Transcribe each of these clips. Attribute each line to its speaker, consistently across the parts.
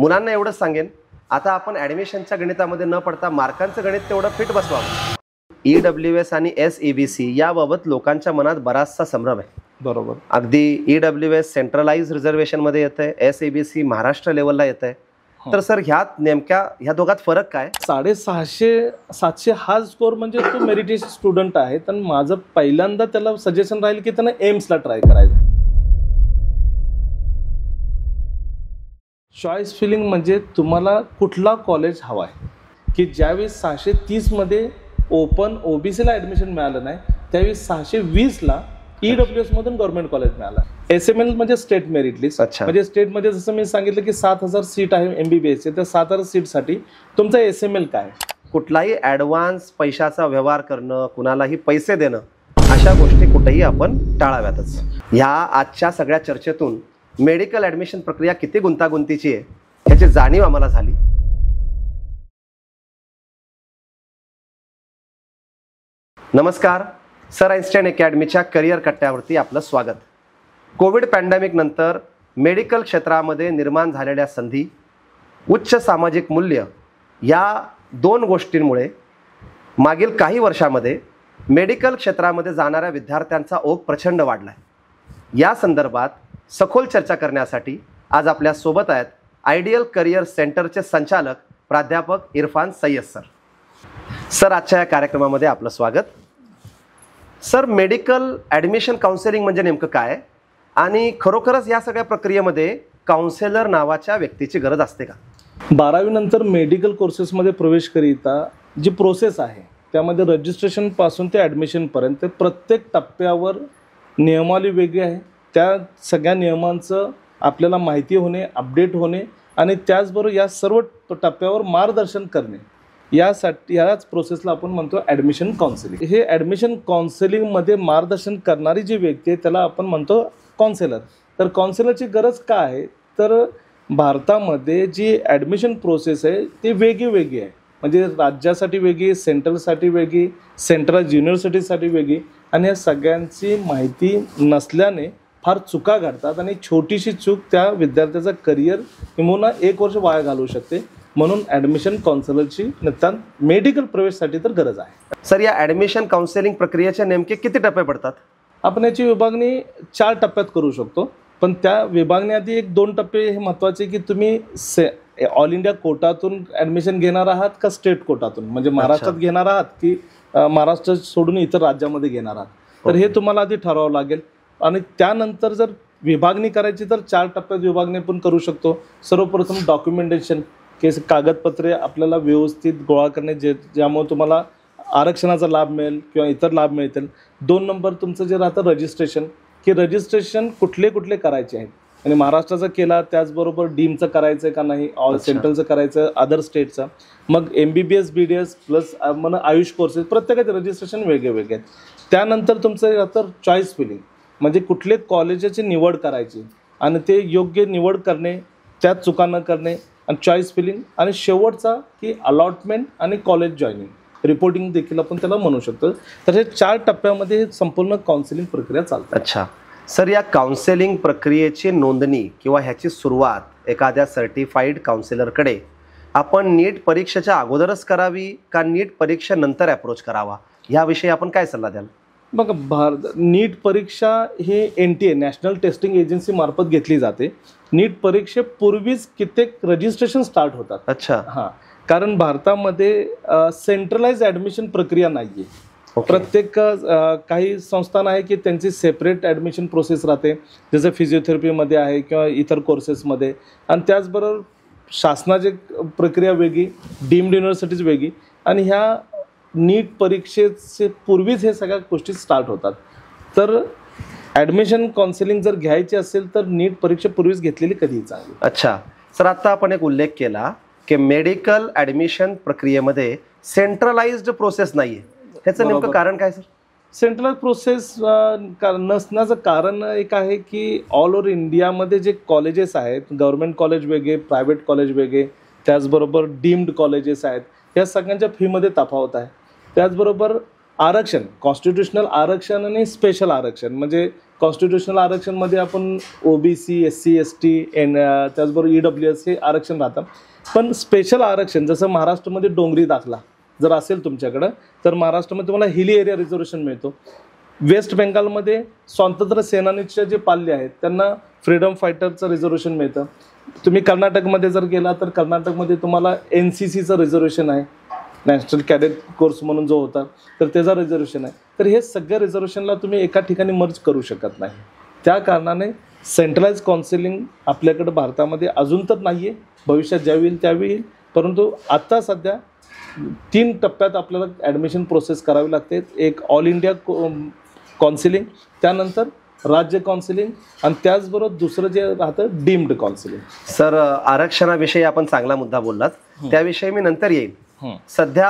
Speaker 1: मुलांना एवढंच सांगेन, आता आपण ॲडमिशनच्या गणितामध्ये न पडता मार्कांचं गणित तेवढं फिट बसवावं. EWS आणि SEBC याबाबत लोकांच्या मनात बराचसा संभ्रम आहे.
Speaker 2: बरोबर.
Speaker 1: अगदी EWS सेंट्रलाइज रिझर्वेशनमध्ये येतंय, SEBC महाराष्ट्र लेवलला येतंय. तर सर ह्या दोघात फरक काय?
Speaker 2: 650-700 हा स्कोर म्हणजे तो मेरिटेड स्टुडंट आहे. तर माझं पहिल्यांदा त्याला सजेशन राहील की त्यानं एम्सला ट्राय करायचं. चॉईस फिलिंग म्हणजे तुम्हाला कुठला कॉलेज हवा आहे, की ज्यावेळेस 630 मध्ये ओपन OBCला ॲडमिशन मिळालं नाही, त्यावेळेस 620ला EWS मधून गव्हर्नमेंट कॉलेज मिळाला. SML म्हणजे स्टेट मेरिट लिस्ट. म्हणजे स्टेटमध्ये जसं मी सांगितलं की 7000 सीट आहे MBBS चे, तर 7000 सीटसाठी तुमचा SML काय?
Speaker 1: कुठलाही ॲडव्हान्स पैशाचा व्यवहार करणं, कुणालाही पैसे देणं, अशा गोष्टी कुठेही आपण टाळाव्यातच. ह्या आजच्या सगळ्या चर्चेतून मेडिकल ॲडमिशन प्रक्रिया किती गुंतागुंतीची आहे याची जाणीव आम्हाला झाली. नमस्कार, सर आइन्स्टाईन अकॅडमीच्या करिअर कट्ट्यावरती आपलं स्वागत. कोविड पॅन्डेमिक नंतर मेडिकल क्षेत्रामध्ये निर्माण झालेल्या संधी, उच्च सामाजिक मूल्य या दोन गोष्टींमुळे मागील काही वर्षामध्ये मेडिकल क्षेत्रामध्ये जाणाऱ्या विद्यार्थ्यांचा ओघ प्रचंड वाढला आहे. या संदर्भात सखोल चर्चा करण्यासाठी आज आपल्या सोबत आहेत आयडियल करिअर सेंटरचे संचालक प्राध्यापक इरफान सय्यद सर. सर, आजच्या या कार्यक्रमामध्ये आपलं स्वागत. सर, मेडिकल ॲडमिशन काउन्सिलिंग म्हणजे नेमकं काय आणि खरोखरच या सगळ्या प्रक्रियेमध्ये काउन्सिलर नावाच्या व्यक्तीची गरज असते का?
Speaker 2: 12वी नंतर मेडिकल कोर्सेसमध्ये प्रवेश करिता जी प्रोसेस आहे त्यामध्ये रजिस्ट्रेशनपासून ते ॲडमिशनपर्यंत प्रत्येक टप्प्यावर नियमावली वेगळी आहे. त्या सगळ्या नियमांचं आपल्याला माहिती होणे, अपडेट होणे आणि त्याचबरोबर या सर्व टप्प्यावर मार्गदर्शन करणे, याच प्रोसेसला आपण म्हणतो ॲडमिशन काउन्सिलिंग. हे ॲडमिशन काउन्सिलिंगमध्ये मार्गदर्शन करणारी जी व्यक्ती आहे त्याला आपण म्हणतो काउन्सिलर. तर काउन्सिलरची गरज काय आहे, तर भारतामध्ये जी ॲडमिशन प्रोसेस आहे ती वेगळी आहे. म्हणजे राज्यासाठी वेगळी, सेंट्रलसाठी वेगळी, सेंट्रल युनिव्हर्सिटीसाठी वेगळी, आणि या सगळ्यांची माहिती नसल्याने फार चुका घडतात आणि छोटीशी चूक त्या विद्यार्थ्याचं करिअर किंवा 1 वर्ष वाया घालवू शकते. म्हणून ॲडमिशन काउन्सिलरची नितांत मेडिकल प्रवेशसाठी तर गरज आहे.
Speaker 1: सर, या ॲडमिशन काउन्सिलिंग प्रक्रियेचे नेमके किती टप्पे पडतात?
Speaker 2: आपण याची विभागणी 4 टप्प्यात करू शकतो. पण त्या विभागण्याआधी 1-2 टप्पे हे महत्त्वाचे की तुम्ही ऑल इंडिया कोटातून ॲडमिशन घेणार आहात का स्टेट कोटातून, म्हणजे महाराष्ट्रात घेणार आहात की महाराष्ट्र सोडून इतर राज्यामध्ये घेणार आहात, तर हे तुम्हाला आधी ठरवावं लागेल. आणि त्यानंतर जर विभागणी करायची तर 4 टप्प्यात विभागणी पण करू शकतो. सर्वप्रथम डॉक्युमेंटेशन, की कागदपत्रे आपल्याला व्यवस्थित गोळा करणे ज्यामुळे तुम्हाला आरक्षणाचा लाभ मिळेल किंवा इतर लाभ मिळतील. 2 नंबर तुमचं जे राहतं रजिस्ट्रेशन, की रजिस्ट्रेशन कुठले करायचे आहेत, आणि महाराष्ट्राचं केला त्याचबरोबर डीमचं करायचं का नाही, ऑल सेंट्रलचं करायचं, अदर स्टेटचं, मग MBBS BDS प्लस मला आयुष कोर्सेस, प्रत्येकाचे रजिस्ट्रेशन वेगळे आहेत. त्यानंतर तुमचं राहतं चॉईस फिलिंग, म्हणजे कुठले कॉलेजाची निवड करायची आणि ते योग्य निवड करणे, त्यात चुका न करणे, आणि चॉईस फिलिंग, आणि शेवटचा की अलॉटमेंट आणि कॉलेज जॉईनिंग, रिपोर्टिंग देखील आपण त्याला म्हणू शकतो. तर हे 4 टप्प्यामध्ये संपूर्ण काउन्सिलिंग प्रक्रिया चालते.
Speaker 1: अच्छा सर, या काउन्सिलिंग प्रक्रियेची नोंदणी किंवा ह्याची सुरुवात एखाद्या सर्टिफाईड काउन्सिलरकडे आपण नीट परीक्षेच्या अगोदरच करावी का नीट परीक्षेनंतर अप्रोच करावा, याविषयी आपण काय सल्ला द्याल?
Speaker 2: बघा, नीट परीक्षा ही NTA नॅशनल टेस्टिंग एजन्सी मार्फत घेतली जाते. नीट परीक्षेपूर्वीच कित्येक रजिस्ट्रेशन स्टार्ट होतात.
Speaker 1: अच्छा.
Speaker 2: हां, कारण भारतामध्ये सेंट्रलाइज ॲडमिशन प्रक्रिया नाही आहे. प्रत्येक काही संस्थान आहे की त्यांची सेपरेट ॲडमिशन प्रोसेस राहते, जसं फिजिओथेरपीमध्ये आहे किंवा इतर कोर्सेसमध्ये, आणि त्याचबरोबर शासनाची प्रक्रिया वेगळी, डीम्ड युनिव्हर्सिटीज वेगळी, आणि ह्या नीट परीक्षेचे पूर्वीच हे सगळ्या गोष्टी स्टार्ट होतात. तर ॲडमिशन काउन्सिलिंग जर घ्यायची असेल तर नीट परीक्षेपूर्वीच घेतलेली कधीही चांगली.
Speaker 1: अच्छा सर, आता आपण एक उल्लेख केला की मेडिकल ॲडमिशन प्रक्रियेमध्ये सेंट्रलाइज्ड प्रोसेस नाही आहे, ह्याचं नेमकं कारण काय सर?
Speaker 2: सेंट्रल प्रोसेस नसण्याचं कारण एक आहे की ऑल ओव्हर इंडियामध्ये जे कॉलेजेस आहेत, गव्हर्नमेंट कॉलेज वेगळे, प्रायव्हेट कॉलेज वेगळे, त्याचबरोबर डीम्ड कॉलेजेस आहेत, या सगळ्यांच्या फीमध्ये तफावत आहे. त्याचबरोबर आरक्षण, कॉन्स्टिट्युशनल आरक्षण आणि स्पेशल आरक्षण. म्हणजे कॉन्स्टिट्युशनल आरक्षणमध्ये आपण ओबीसी, SC ST त्याचबरोबर EWS हे आरक्षण राहतं. पण स्पेशल आरक्षण जसं महाराष्ट्रामध्ये डोंगरी दाखला जर असेल तुमच्याकडं तर महाराष्ट्रामध्ये तुम्हाला हिली एरिया रिझर्वेशन मिळतो. वेस्ट बेंगालमध्ये स्वातंत्र्य सेनानीचे जे पाल्य आहेत त्यांना फ्रीडम फायटरचं रिझर्वेशन मिळतं. तुम्ही कर्नाटकमध्ये जर गेला तर कर्नाटकमध्ये तुम्हाला NCCचं रिझर्वेशन आहे, नॅशनल कॅडेट कोर्स म्हणून जो होता तर त्याचा रिझर्वेशन आहे. तर हे सगळ्या रिझर्वेशनला तुम्ही एका ठिकाणी मर्ज करू शकत नाही. त्या कारणाने सेंट्रलाइज काउन्सिलिंग आपल्याकडं भारतामध्ये अजून तर नाही आहे, भविष्यात ज्यावेळी येईल त्यावेळी येईल. परंतु आत्ता सध्या 3 टप्प्यात आपल्याला ॲडमिशन प्रोसेस करावी लागते. एक ऑल इंडिया काउन्सिलिंग, त्यानंतर राज्य काउन्सिलिंग आणि त्याचबरोबर दुसरं जे राहतं डीम्ड काउन्सिलिंग.
Speaker 1: सर, आरक्षणाविषयी आपण चांगला मुद्दा बोललात, त्याविषयी मी नंतर येईल. सध्या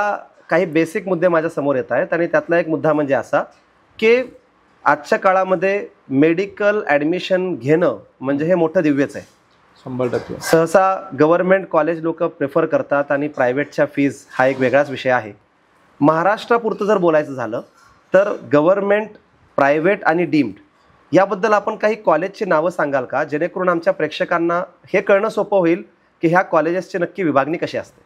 Speaker 1: काही बेसिक मुद्दे माझ्या समोर येत आहेत आणि त्यातला एक मुद्दा म्हणजे असा की आजच्या काळामध्ये मेडिकल ॲडमिशन घेणं म्हणजे हे मोठं दिव्यच आहे.
Speaker 2: 100%.
Speaker 1: सहसा गव्हर्नमेंट कॉलेज लोक प्रेफर करतात आणि प्रायव्हेटच्या फीज हा एक वेगळाच विषय आहे. महाराष्ट्रापुरतं जर बोलायचं झालं तर गव्हर्नमेंट, प्रायव्हेट आणि डीम्ड याबद्दल आपण काही कॉलेजची नावं सांगाल का, जेणेकरून आमच्या प्रेक्षकांना हे कळणं सोपं होईल की ह्या कॉलेजेसची नक्की विभागणी कशी असते.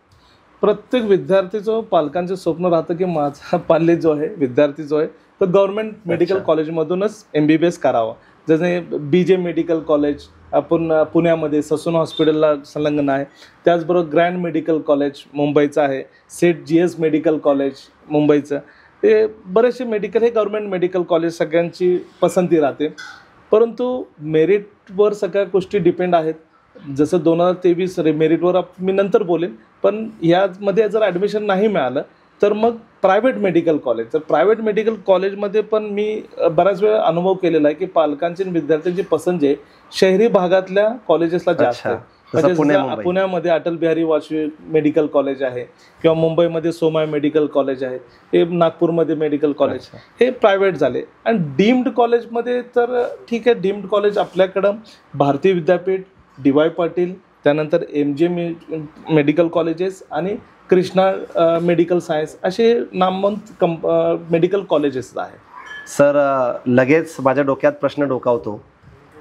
Speaker 2: प्रत्येक विद्यार्थीचं, पालकांचं स्वप्न राहतं की माझा पाल्य जो आहे, विद्यार्थी जो आहे तो गव्हर्नमेंट मेडिकल कॉलेजमधूनच MBBS करावा. जसे BJ मेडिकल कॉलेज आपण पुण्यामध्ये ससून हॉस्पिटलला संलग्न आहे, त्याचबरोबर ग्रँड मेडिकल कॉलेज मुंबईचं आहे, सेट GS मेडिकल कॉलेज मुंबईचं. ते बरेचसे मेडिकल हे गव्हर्नमेंट मेडिकल कॉलेज सगळ्यांची पसंती राहते. परंतु मेरिटवर सगळ्या गोष्टी डिपेंड आहेत. जसं 2023 मेरिटवर मी नंतर बोलेन. पण यामध्ये जर ॲडमिशन नाही मिळालं तर मग प्रायव्हेट मेडिकल कॉलेज, तर प्रायव्हेट मेडिकल कॉलेजमध्ये पण मी बऱ्याच वेळा अनुभव केलेला आहे की पालकांची आणि विद्यार्थ्यांची पसंत जे शहरी भागातल्या कॉलेजेसला जास्त आहे. म्हणजे पुण्यामध्ये अटल बिहारी वाजपेयी मेडिकल कॉलेज आहे किंवा मुंबईमध्ये सोमाय मेडिकल कॉलेज आहे, हे नागपूरमध्ये मेडिकल कॉलेज हे प्रायव्हेट झाले. आणि डीम्ड कॉलेजमध्ये तर ठीक आहे, डीम्ड कॉलेज आपल्याकडं भारतीय विद्यापीठ, DY पाटील, त्यानंतर MJ मेडिकल कॉलेजेस आणि कृष्णा मेडिकल सायन्स असे नामवंत मेडिकल कॉलेजेस आहेत.
Speaker 1: सर, लगेच माझ्या डोक्यात प्रश्न डोकावतो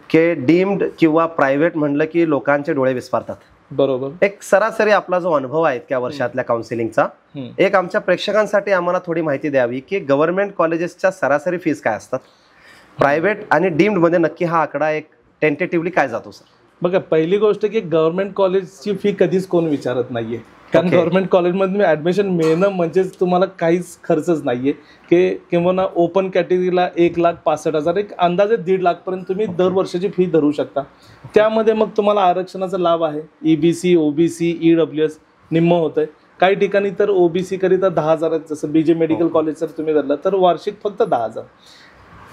Speaker 1: की डीम्ड किंवा प्रायव्हेट म्हणलं की लोकांचे डोळे विस्फारतात.
Speaker 2: बरोबर.
Speaker 1: एक सरासरी आपला जो अनुभव आहे इतक्या वर्षातल्या काउन्सिलिंगचा, एक आमच्या प्रेक्षकांसाठी आम्हाला थोडी माहिती द्यावी की गव्हर्नमेंट कॉलेजेसच्या सरासरी फीज काय असतात, प्रायव्हेट आणि डीम्ड मध्ये नक्की हा आकडा एक टेंटेटिव्हली काय जातो. सर
Speaker 2: बघा, पहिली गोष्ट की गव्हर्नमेंट कॉलेजची फी कधीच कोण विचारत नाहीये, कारण गव्हर्नमेंट कॉलेजमध्ये ॲडमिशन मिळणं म्हणजेच तुम्हाला काहीच खर्चच नाहीये. की किंवा ओपन कॅटेगरीला 1,65,000 एक अंदाजे 1.5 लाखपर्यंत तुम्ही दर वर्षाची फी धरू शकता. त्यामध्ये मग तुम्हाला आरक्षणाचा लाभ आहे. EBC, OBC, EWS निम्म होत आहे. काही ठिकाणी तर OBC करिता 10,000 आहेत. जसं BJ मेडिकल कॉलेज जर तुम्ही धरलं तर वार्षिक फक्त 10,000.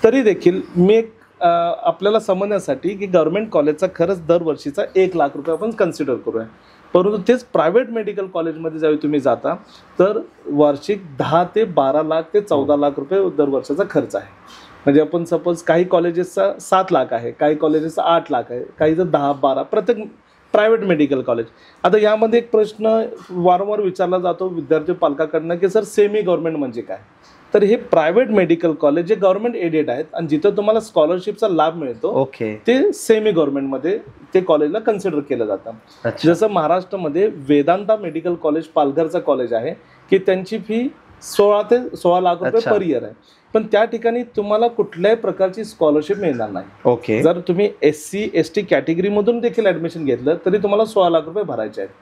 Speaker 2: तरी देखील मी एक आपल्याला समजण्यासाठी की गव्हर्नमेंट कॉलेजचा खरंच दरवर्षीचा 1 लाख रुपये आपण कन्सिडर करूया. परंतु तेच प्रायव्हेट मेडिकल कॉलेजमध्ये ज्यावेळी तुम्ही जाता तर वार्षिक 10 ते 12 लाख ते 14 लाख रुपये दरवर्षाचा खर्च आहे. म्हणजे आपण सपोज काही कॉलेजेसचा 7 लाख आहे, काही कॉलेजेसचा 8 लाख आहे, काहीचं 10-12 प्रत्येक प्रायव्हेट मेडिकल कॉलेज. आता यामध्ये एक प्रश्न वारंवार विचारला जातो विद्यार्थी पालकाकडनं की सर सेमी गव्हर्नमेंट म्हणजे काय. तर हे प्रायव्हेट मेडिकल कॉलेज जे गव्हर्नमेंट एडेड आहेत आणि जिथं तुम्हाला स्कॉलरशिपचा लाभ मिळतो ते सेमी गव्हर्नमेंटमध्ये ते कॉलेजला कन्सिडर केलं जातं. जसं महाराष्ट्रामध्ये वेदांता मेडिकल कॉलेज पालघरचं कॉलेज आहे की त्यांची फी 16 ते 16 लाख रुपये पर इयर आहे. पण त्या ठिकाणी तुम्हाला कुठल्याही प्रकारची स्कॉलरशिप मिळणार नाही. जर तुम्ही SC ST कॅटेगरीमधून देखील ॲडमिशन घेतलं तरी तुम्हाला 16 लाख रुपये भरायचे आहेत.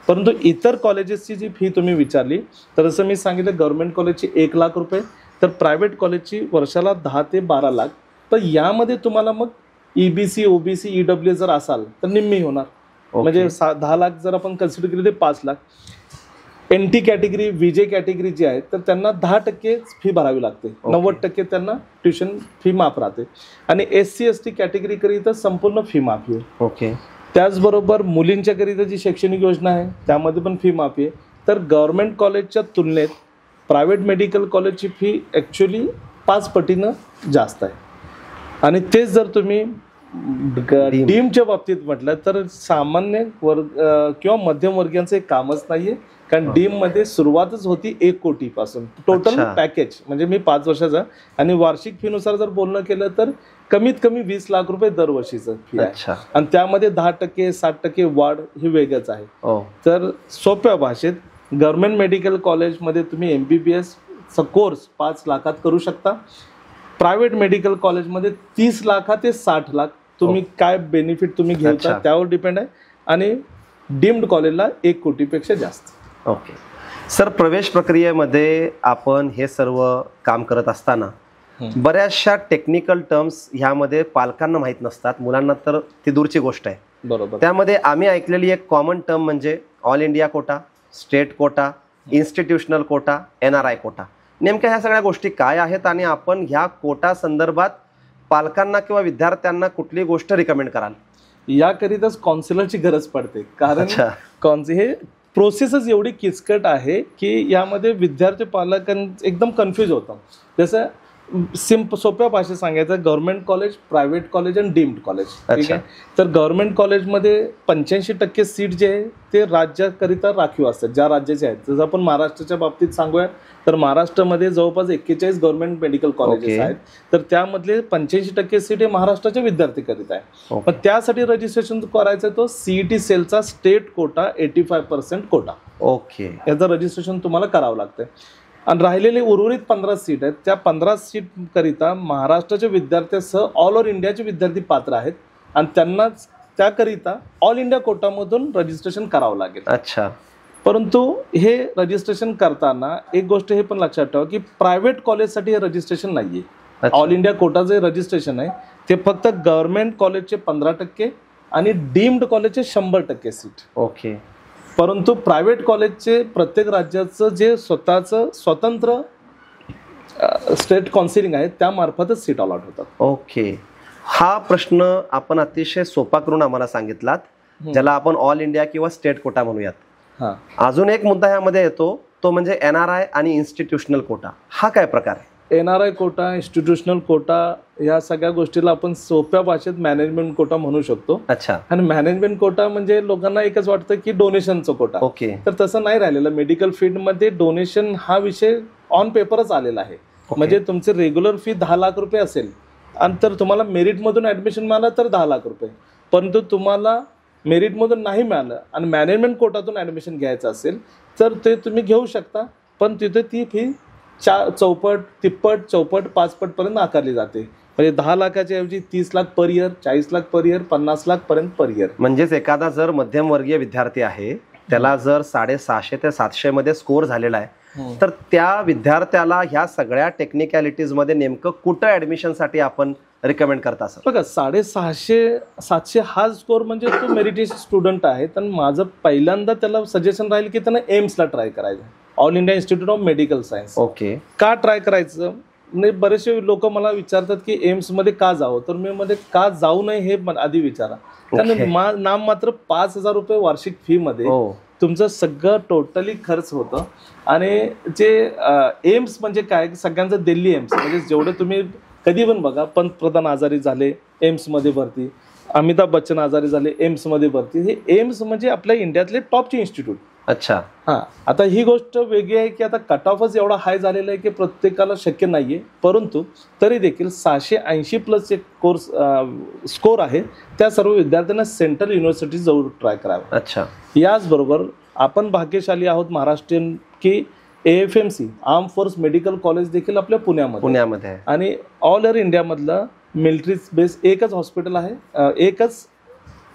Speaker 2: परंतु इतर कॉलेजेसची जी फी तुम्ही विचारली तर जसं मी सांगितलं गव्हर्नमेंट कॉलेजची 1 लाख रुपये, तर प्रायव्हेट कॉलेजची वर्षाला 10 ते 12 लाख. तर यामध्ये तुम्हाला मग EBC, OBC, EWS जर असाल तर निम्मी होणार. म्हणजे 10 लाख जर आपण कन्सिडर केली तर 5 lakh. NT category, VJ category जी आहे तर त्यांना 10% फी भरावी लागते, 90% त्यांना ट्युशन फी माफ राहते. आणि SC ST कॅटेगरीकरिता संपूर्ण फी माफी आहे. त्याचबरोबर मुलींच्याकरिता जी शैक्षणिक योजना आहे त्यामध्ये पण फी माफी आहे. तर गव्हर्नमेंट कॉलेजच्या तुलनेत प्रायव्हेट मेडिकल कॉलेजची फी ॲक्च्युली 5 पटीनं जास्त आहे. आणि तेच जर तुम्ही डीमच्या बाबतीत म्हटलं तर सामान्य वर्ग किंवा मध्यमवर्गीयांचं एक कामच नाहीये, कारण डीम मध्ये सुरुवातच होती 1 कोटीपासून टोटल पॅकेज, म्हणजे मी 5 वर्षाचा, आणि वार्षिक फीनुसार जर बोलणं केलं तर कमीत कमी 20 लाख रुपये दरवर्षीचं फी आहे, आणि त्यामध्ये 10% 60% वाढ ही वेगळंच आहे. तर सोप्या भाषेत गव्हर्नमेंट मेडिकल कॉलेजमध्ये तुम्ही MBBS चा कोर्स 5 लाखात करू शकता. प्रायव्हेट मेडिकल कॉलेजमध्ये 30 लाख ते 60 लाख तुम्ही काय बेनिफिट तुम्ही घेता त्यावर डिपेंड आहे, आणि डीम्ड कॉलेजला 1 कोटीपेक्षा जास्त.
Speaker 1: ओके सर, प्रवेश प्रक्रियेमध्ये आपण हे सर्व काम करत असताना बऱ्याचशा टेक्निकल टर्म्स ह्यामध्ये पालकांना माहीत नसतात, मुलांना तर ती दूरची गोष्ट आहे.
Speaker 2: बरोबर.
Speaker 1: त्यामध्ये आम्ही ऐकलेली एक कॉमन टर्म म्हणजे all India quota, state quota, institutional quota, NRI quota. नेमक्या ह्या सगळ्या गोष्टी काय आहेत आणि आपण ह्या कोटा संदर्भात पालकांना किंवा विद्यार्थ्यांना कुठली गोष्ट रिकमेंड कराल?
Speaker 2: याकरिताच काउन्सिलरची गरज पडते, कारण हे प्रोसेसच एवढी किचकट आहे की यामध्ये विद्यार्थी पालकांना एकदम कन्फ्यूज होतं. जसं सोप्या भाषेत सांगायचं, गव्हर्नमेंट कॉलेज, प्रायव्हेट कॉलेज आणि डीम्ड कॉलेज. ठीक आहे. तर गव्हर्नमेंट कॉलेजमध्ये 85% सीट जे आहे ते राज्याकरिता राखीव असतात, ज्या राज्याचे आहेत. जसं आपण महाराष्ट्राच्या बाबतीत सांगूया तर महाराष्ट्रामध्ये जवळपास 41 गव्हर्नमेंट मेडिकल कॉलेजेस आहेत, तर त्यामधले 85% सीट हे महाराष्ट्राच्या विद्यार्थीकरिता आहे. पण त्यासाठी रजिस्ट्रेशन करायचं तो CET सेलचा स्टेट कोटा 85% कोटा.
Speaker 1: ओके,
Speaker 2: याचं रजिस्ट्रेशन तुम्हाला करावं लागतं. आणि राहिलेले उर्वरित 15 सीट आहेत, त्या 15 सीट करिता महाराष्ट्राच्या विद्यार्थ्यासह ऑल ओव्हर इंडियाचे विद्यार्थी पात्र आहेत, आणि त्यांना त्याकरिता ऑल इंडिया कोटामधून रजिस्ट्रेशन करावं लागेल.
Speaker 1: अच्छा.
Speaker 2: परंतु हे रजिस्ट्रेशन करताना एक गोष्ट हे पण लक्षात ठेवा की प्रायव्हेट कॉलेजसाठी हे रजिस्ट्रेशन नाहीये. ऑल इंडिया कोटाचं जे रजिस्ट्रेशन आहे ते फक्त गव्हर्नमेंट कॉलेजचे 15% आणि डीम्ड कॉलेजचे 100% सीट.
Speaker 1: ओके.
Speaker 2: परंतु प्रायव्हेट कॉलेजचे प्रत्येक राज्याचं जे स्वतःचं स्वतंत्र स्टेट काउन्सिलिंग आहे त्यामार्फतच सीट अलॉट होतात.
Speaker 1: ओके, हा प्रश्न आपण अतिशय सोपा करून आम्हाला सांगितलात, ज्याला आपण ऑल इंडिया किंवा स्टेट कोटा म्हणूयात. अजून एक मुद्दा यामध्ये येतो तो म्हणजे NRI आणि इन्स्टिट्यूशनल कोटा. हा काय प्रकार आहे?
Speaker 2: NRI कोटा, इन्स्टिट्यूशनल कोटा या सगळ्या गोष्टीला आपण सोप्या भाषेत मॅनेजमेंट कोटा म्हणू शकतो.
Speaker 1: अच्छा.
Speaker 2: आणि मॅनेजमेंट कोटा म्हणजे लोकांना एकच वाटतं की डोनेशनचा कोटा.
Speaker 1: ओके.
Speaker 2: तर तसं नाही राहिलेलं. मेडिकल फील्डमध्ये डोनेशन हा विषय ऑन पेपरच आलेला आहे. म्हणजे तुमचे रेग्युलर फी 10 लाख रुपये असेल आणि तर तुम्हाला मेरिटमधून ऍडमिशन मिळालं तर 10 लाख रुपये, परंतु तुम्हाला मेरिटमधून नाही मिळालं आणि मॅनेजमेंट कोटातून ऍडमिशन घ्यायचं असेल तर ते तुम्ही घेऊ शकता, पण तिथे ती फी चौपट, तिप्पट, चौपट, 5 पट पर्यंत आकारली जाते. म्हणजे 10 लाखाच्या ऐवजी 30 lakh per year, 40 lakh per year, 50 lakh पर्यंत पर इयर.
Speaker 1: म्हणजेच एखादा जर मध्यमवर्गीय विद्यार्थी आहे, त्याला जर 650 ते 700 मध्ये स्कोर झालेला आहे, तर त्या विद्यार्थ्याला ह्या सगळ्या टेक्निकॅलिटीज मध्ये नेमकं कुठं ऍडमिशनसाठी आपण रिकमेंड करता सर?
Speaker 2: बघा, 650 700 हा स्कोर म्हणजे तो मेरिटेशन स्टुडंट आहे. तर माझं पहिल्यांदा त्याला सजेशन राहील की त्यांना एम्सला ट्राय करायचं, all India institute of medical science.
Speaker 1: Okay.
Speaker 2: का ट्राय करायचं? म्हणजे बरेचसे लोक मला विचारतात की एम्स मध्ये का जावं, तर मी मध्ये का जाऊ नये हे आधी विचारा. कारण नाम मात्र 5,000 रुपये वार्षिक फी मध्ये तुमचं सगळं टोटली खर्च होतं. आणि जे एम्स म्हणजे काय, सगळ्यांचं दिल्ली एम्स म्हणजे जेवढे तुम्ही कधी पण बघा, पंतप्रधान आजारी झाले एम्स मध्ये भरती, अमिताभ बच्चन आजारी झाले एम्स मध्ये भरती. हे एम्स म्हणजे आपल्या इंडियातले टॉपचे इन्स्टिट्यूट.
Speaker 1: अच्छा.
Speaker 2: हां, आता ही गोष्ट वेगळी आहे की आता कट ऑफच एवढा हाय झालेला आहे की प्रत्येकाला शक्य नाहीये, परंतु तरी देखील 680 प्लस जे कोर्स स्कोर आहे त्या सर्व विद्यार्थ्यांना सेंट्रल युनिव्हर्सिटी जाऊन ट्राय करावं.
Speaker 1: अच्छा.
Speaker 2: याचबरोबर आपण भाग्यशाली आहोत महाराष्ट्रीयन की AFMC arm force medical college देखील आपल्या पुण्यामध्ये आहे. आणि ऑल ओव्हर इंडियामधलं मिलिटरी बेस एकच हॉस्पिटल आहे, एकच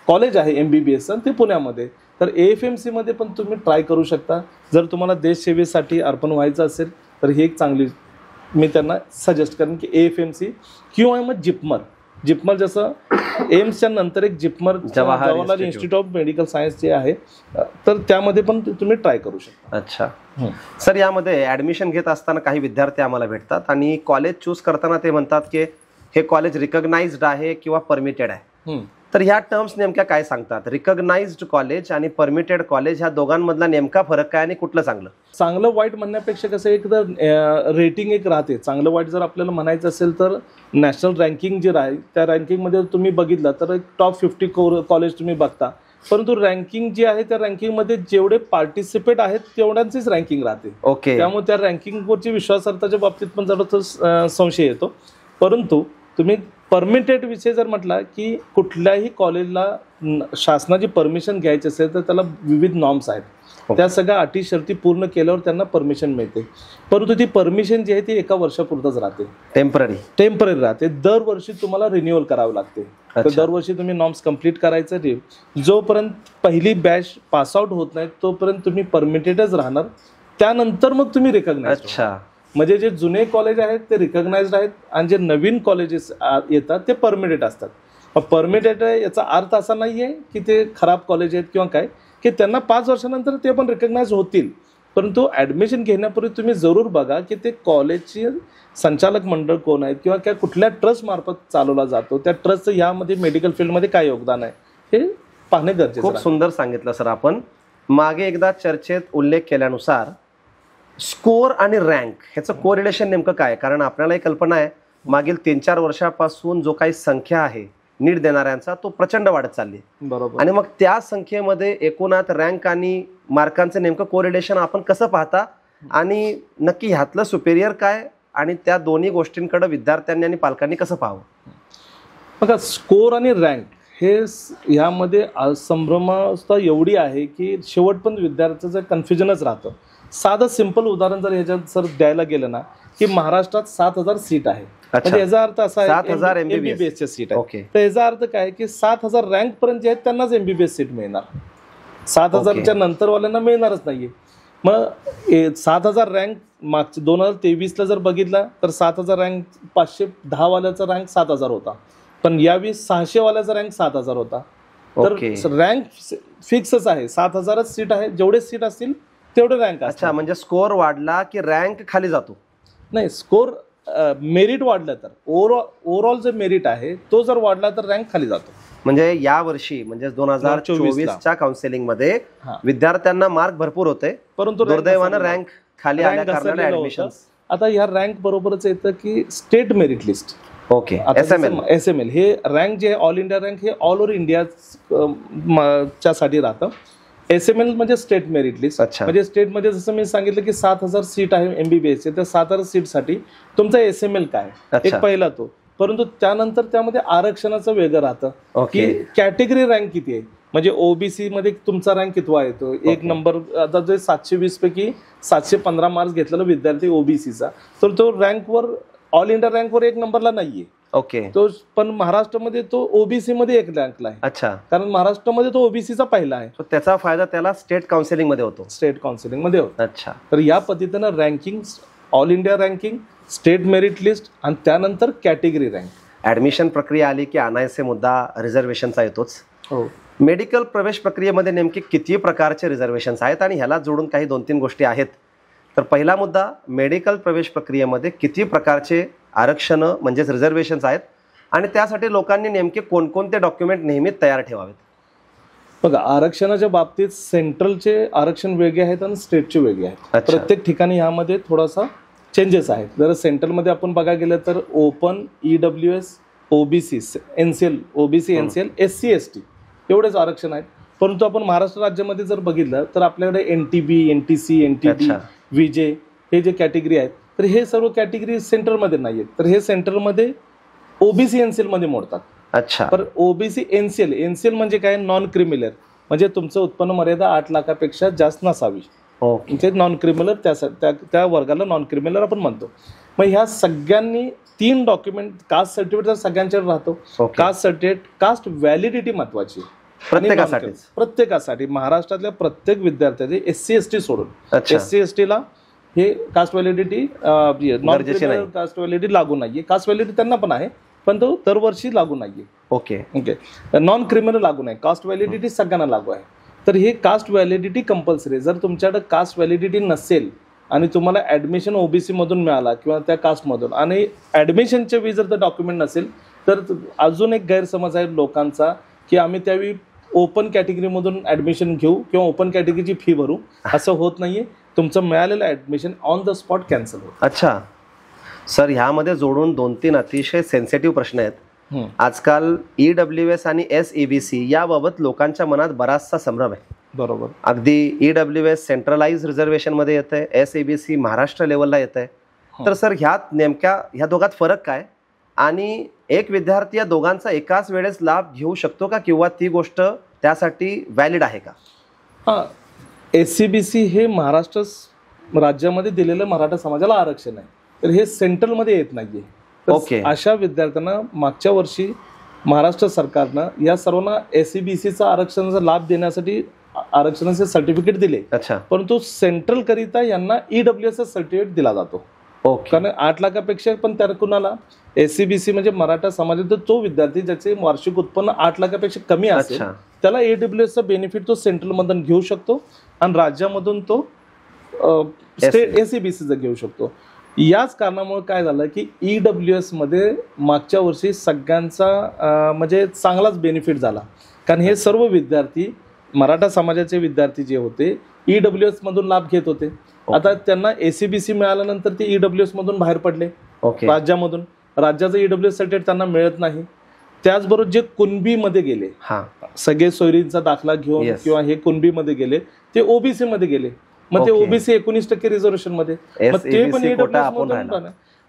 Speaker 2: कॉलेज आहे MBBS आणि ते पुण्यामध्ये. तर AFMC मध्ये पण तुम्ही ट्राय करू शकता. जर तुम्हाला देशसेवेसाठी अर्पण व्हायचं असेल तर ही एक चांगली, मी त्यांना सजेस्ट करेन की AFMC किंवा मग जिपमर जसं एम्सच्या नंतर एक JIPMER Jawaharlal institute of medical science जे आहे, तर त्यामध्ये पण तुम्ही ट्राय करू शकता.
Speaker 1: अच्छा सर, यामध्ये ऍडमिशन घेत असताना काही विद्यार्थी आम्हाला भेटतात आणि कॉलेज चूज करताना ते म्हणतात की हे कॉलेज रिकग्नाइज्ड आहे किंवा परमिटेड आहे. तर ह्या टर्म्स नेमक्या काय सांगतात? रिकॉग्नाइज्ड कॉलेज आणि परमिटेड कॉलेज ह्या दोघांमधला नेमका फरक काय आणि कुठलं चांगलं?
Speaker 2: चांगलं वाईट म्हणण्यापेक्षा कसं एक तर रेटिंग एक राहते. चांगलं वाईट जर आपल्याला म्हणायचं असेल तर नॅशनल रँकिंग जे राहील त्या रँकिंगमध्ये तुम्ही बघितलं तर एक टॉप 50 कॉलेज तुम्ही बघता, परंतु रँकिंग जी आहे त्या रँकिंगमध्ये जेवढे पार्टिसिपेट आहेत तेवढ्यांचीच रँकिंग राहते.
Speaker 1: ओके.
Speaker 2: त्यामुळे त्या रँकिंगवरची विश्वासार्हतेच्या बाबतीत पण जरा संशय येतो. परंतु तुम्ही परमिटेड विषय जर म्हटला की कुठल्याही कॉलेजला शासनाची परमिशन घ्यायची असेल तर त्याला विविध नॉर्म्स आहेत. त्या सगळ्या अटी शर्ती पूर्ण केल्यावर त्यांना परमिशन मिळते. परंतु ती परमिशन जी आहे ती एका वर्षापुरतच राहते, टेम्पररी राहते. दरवर्षी तुम्हाला रिन्युअल करावं लागते. तर दरवर्षी तुम्ही नॉर्म्स कंप्लीट करायचं. जोपर्यंत पहिली बॅच पासआउट होत नाही तोपर्यंत तुम्ही परमिटेडच राहणार. त्यानंतर मग तुम्ही रिकॉग्नाइज. म्हणजे जे जुने कॉलेज आहेत ते रिकॉग्नाइज्ड आहेत आणि जे नवीन कॉलेजेस येतात ते परमिटेड असतात. परमिटेड याचा अर्थ असा नाही आहे की ते खराब कॉलेज आहेत किंवा काय, की त्यांना 5 वर्षानंतर ते पण रिकॉग्नाइज होतील. परंतु ॲडमिशन घेण्यापूर्वी तुम्ही जरूर बघा की ते कॉलेजचे संचालक मंडळ कोण आहेत किंवा काय कुठल्या ट्रस्ट मार्फत चालवला जातो, त्या ट्रस्टचं यामध्ये मेडिकल फील्डमध्ये काय योगदान आहे हे पाहणे गरजेचं.
Speaker 1: खूप सुंदर सांगितलं सर आपण. मागे एकदा चर्चेत उल्लेख केल्यानुसार स्कोर आणि रँक ह्याचं कोरिलेशन नेमकं काय? कारण आपल्याला एक कल्पना आहे मागील 3-4 वर्षापासून जो काही संख्या आहे नीट देणाऱ्यांचा तो प्रचंड वाढत चालली.
Speaker 2: बरोबर.
Speaker 1: आणि मग त्या संख्येमध्ये एकूणात रँक आणि मार्कांचं नेमकं कोरिलेशन आपण कसं पाहता आणि नक्की ह्यातलं सुपेरियर काय आणि त्या दोन्ही गोष्टींकडे विद्यार्थ्यांनी आणि पालकांनी कसं पाहावं?
Speaker 2: बघा, स्कोर आणि रँक हे ह्यामध्ये संभ्रमावस्था एवढी आहे की शेवटपर्यंत विद्यार्थ्याचं कन्फ्युजनच राहतं. साधं सिंपल उदाहरण जर ह्याच्यात सर द्यायला गेलं ना की महाराष्ट्रात 7,000 सीट आहे. म्हणजे याचा अर्थ असा आहे
Speaker 1: 7,000
Speaker 2: एमबीबीएसच्या सीट आहे. तर याचा अर्थ काय की 7,000 रँक पर्यंत जे आहेत त्यांनाच एमबीबीएस सीट मिळणार. 7,000च्या नंतरवाल्यांना मिळणारच नाहीये. मग 7,000 रँक मागच्या 2023ला जर बघितला तर 7,000 रँक 510 वाल्याचा रँक 7,000 होता, पण यावेळी 600 वाल्याचा रँक 7,000 होता. तर रँक फिक्सच आहे, 7,000च सीट आहे. जेवढे सीट असतील तेवढे रँक.
Speaker 1: अच्छा, म्हणजे स्कोर वाढला की रँक खाली जातो?
Speaker 2: नाही, स्कोर मेरिट वाढलं तर ओव्हरऑल जो मेरिट आहे तो जर वाढला तर रँक खाली जातो.
Speaker 1: म्हणजे या वर्षी म्हणजे 2024च्या काउन्सिलिंग मध्ये विद्यार्थ्यांना मार्क भरपूर होते, परंतु दुर्दैवानं रँक खाली आल्या कारणाने ऍडमिशन.
Speaker 2: आता ह्या रँक बरोबरच येतं की state merit list.
Speaker 1: Okay.
Speaker 2: SML हे रँक जे ऑल इंडिया रँक हे ऑल ओव्हर इंडिया च्या साठी राहतं. SML म्हणजे स्टेट मेरिट लिस्ट. म्हणजे स्टेटमध्ये जसं मी सांगितलं की 7,000 सीट आहे एमबीबीएस चे, तर 7,000 सीटसाठी तुमचा SML काय एक पहिला तो. परंतु त्यानंतर त्यामध्ये आरक्षणाचं वेगळं राहतं की कॅटेगरी रँक किती आहे. म्हणजे ओबीसी मध्ये तुमचा रँक कितवा येतो, 1 नंबर. आता जे 720 पैकी 715 मार्क्स घेतलेला विद्यार्थी ओबीसीचा, तर तो रँकवर ऑल इंडिया रँकवर 1 नंबरला नाहीये.
Speaker 1: ओके.
Speaker 2: तो पण महाराष्ट्रामध्ये तो ओबीसी मध्ये 1 रँकला आहे.
Speaker 1: अच्छा.
Speaker 2: कारण महाराष्ट्रामध्ये तो ओबीसीचा पहिला आहे.
Speaker 1: त्याचा फायदा त्याला स्टेट काउन्सिलिंग मध्ये होतो.
Speaker 2: अच्छा. तर या पद्धतीनं ranking, all India ranking, state merit list आणि त्यानंतर कॅटेगरी रँक.
Speaker 1: ऍडमिशन प्रक्रिया आली की अनायसे मुद्दा रिझर्वेशनचा येतोच.
Speaker 2: हो.
Speaker 1: मेडिकल प्रवेश प्रक्रियेमध्ये नेमके किती प्रकारचे रिझर्वेशन्स आहेत आणि ह्याला जोडून काही 2-3 गोष्टी आहेत. तर पहिला मुद्दा, मेडिकल प्रवेश प्रक्रियेमध्ये किती प्रकारचे आरक्षणं म्हणजेच रिझर्वेशन्स आहेत आणि त्यासाठी लोकांनी नेमके कोणकोणते डॉक्युमेंट नेहमी तयार ठेवावेत?
Speaker 2: बघा, आरक्षणाच्या बाबतीत सेंट्रलचे आरक्षण वेगळे आहेत आणि स्टेटचे वेगळे आहेत. प्रत्येक ठिकाणी ह्यामध्ये थोडासा चेंजेस आहेत. जर सेंट्रलमध्ये आपण बघा गेलं तर open, EWS, OBC, NCL, OBC, NCL, SC, ST एवढेच आरक्षण आहेत. परंतु आपण महाराष्ट्र राज्यामध्ये जर बघितलं तर आपल्याकडे NTB, NTC, NTD, VJ हे जे कॅटेगरी आहेत, तर हे सर्व कॅटेगरी सेंट्रलमध्ये नाही आहेत. तर हे सेंट्रलमध्ये ओबीसी NCL मध्ये मोडतात.
Speaker 1: अच्छा.
Speaker 2: पण ओबीसी NCL म्हणजे काय, नॉन क्रिमिनल. म्हणजे तुमचं उत्पन्न मर्यादा 8 लाखापेक्षा जास्त नसावी. म्हणजे नॉन क्रिमिनल, त्या वर्गाला नॉन क्रिमिनल आपण म्हणतो. मग ह्या सगळ्यांनी 3 डॉक्युमेंट, कास्ट सर्टिफिकेट तर सगळ्यांच्यावर राहतो. कास्ट सर्टिफिकेट, कास्ट व्हॅलिडिटी महत्वाची प्रत्येकासाठी. महाराष्ट्रातल्या प्रत्येक विद्यार्थ्याचे SC ST सोडून, SC ST ला हे caste validity, non criminal caste validity लागू नाहीये. कास्ट व्हॅलिडिटी त्यांना पण आहे पण तो दरवर्षी लागू नाहीये.
Speaker 1: ओके.
Speaker 2: नॉन क्रिमिनल लागू नाही, कास्ट व्हॅलिडिटी सगळ्यांना लागू आहे. तर हे कास्ट व्हॅलिडिटी कंपल्सरी. जर तुमच्याकडे कास्ट व्हॅलिडिटी नसेल आणि तुम्हाला ऍडमिशन ओबीसी मधून मिळाला किंवा त्या कास्टमधून आणि ऍडमिशनच्या वेळी जर डॉक्युमेंट नसेल तर अजून एक गैरसमज आहे लोकांचा की आम्ही त्यावेळी ओपन कॅटेगरीमधून ॲडमिशन घेऊ किंवा ओपन कॅटेगरीची फी भरू, असं होत नाहीये. तुमचं मिळालेलं admission on the spot cancel होतं.
Speaker 1: अच्छा सर, ह्यामध्ये जोडून 2-3 अतिशय सेन्सिटिव्ह प्रश्न आहेत. आजकाल EWS आणि SEBC याबाबत लोकांच्या मनात बराचसा संभ्रम आहे.
Speaker 2: बरोबर.
Speaker 1: अगदी EWS सेंट्रलाइज रिझर्वेशनमध्ये येत आहे, SEBC महाराष्ट्र लेवलला येत आहे. तर सर ह्यात नेमक्या ह्या दोघात फरक काय, आणि एक विद्यार्थी या दोघांचा एकाच वेळेस लाभ घेऊ शकतो का, किंवा ती गोष्ट त्यासाठी व्हॅलिड आहे का?
Speaker 2: हां, SEBC हे महाराष्ट्र राज्यामध्ये दिलेलं मराठा समाजाला आरक्षण आहे, तर हे सेंट्रलमध्ये येत नाहीये.
Speaker 1: ओके.
Speaker 2: अशा विद्यार्थ्यांना मागच्या वर्षी महाराष्ट्र सरकारनं या सर्वांना SEBCचा आरक्षणाचा लाभ देण्यासाठी आरक्षणाचे सर्टिफिकेट दिले.
Speaker 1: अच्छा.
Speaker 2: परंतु सेंट्रल करिता यांना EWS सर्टिफिकेट दिला जातो.
Speaker 1: ओके.
Speaker 2: कारण 8 लाखापेक्षा पण त्या कुणाला SEBC म्हणजे मराठा समाजात तो विद्यार्थी ज्याचे वार्षिक उत्पन्न 8 लाखापेक्षा कमी असेल त्याला EWSचा बेनिफिट तो सेंट्रलमधून घेऊ शकतो आणि राज्यामधून तो स्टेट SEBCचा घेऊ शकतो. याच कारणामुळे काय झालं की EWS मध्ये मागच्या वर्षी सगळ्यांचा म्हणजे चांगलाच बेनिफिट झाला. कारण हे सर्व विद्यार्थी मराठा समाजाचे विद्यार्थी जे होते EWS मधून लाभ घेत होते. आता त्यांना SEBC मिळाल्यानंतर ते EWS मधून बाहेर पडले. राज्यामधून राज्याचं EWS सर्टिफिकेट त्यांना मिळत नाही. त्याचबरोबर जे कुणबीमध्ये गेले, सगळे सोयरींचा दाखला घेऊन किंवा हे कुणबीमध्ये गेले ते OBC मध्ये गेले. मग ते OBC 19% रिझर्वेशन मध्ये, मग ते पण EWS मधून.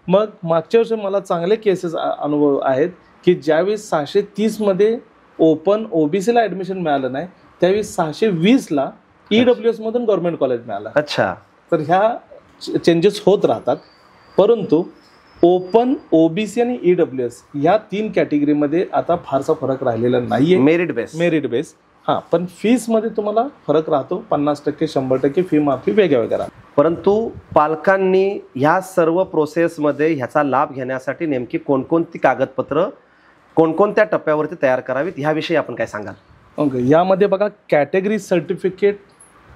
Speaker 2: मग मागच्या वर्षी मला चांगले केसेस अनुभव आहेत की ज्यावेळी 630 मध्ये ओपन OBC ला ऍडमिशन मिळालं नाही, त्यावेळी 620 ला EWS मधून गव्हर्नमेंट कॉलेज मिळालं.
Speaker 1: अच्छा.
Speaker 2: तर ह्या चेंजेस होत राहतात. परंतु ओपन, OBC आणि EWS या 3 कॅटेगरीमध्ये आता फारसा फरक राहिलेला नाहीये. Merit base. हां, पण फीस मध्ये तुम्हाला फरक राहतो. 50%, 100% फी माफी वेगळ्या.
Speaker 1: परंतु पालकांनी ह्या सर्व प्रोसेसमध्ये ह्याचा लाभ घेण्यासाठी नेमकी कोणकोणती कागदपत्र कोणकोणत्या टप्प्यावरती तयार करावीत, ह्याविषयी आपण काय सांगाल?
Speaker 2: ओके. यामध्ये बघा, कॅटेगरी सर्टिफिकेट,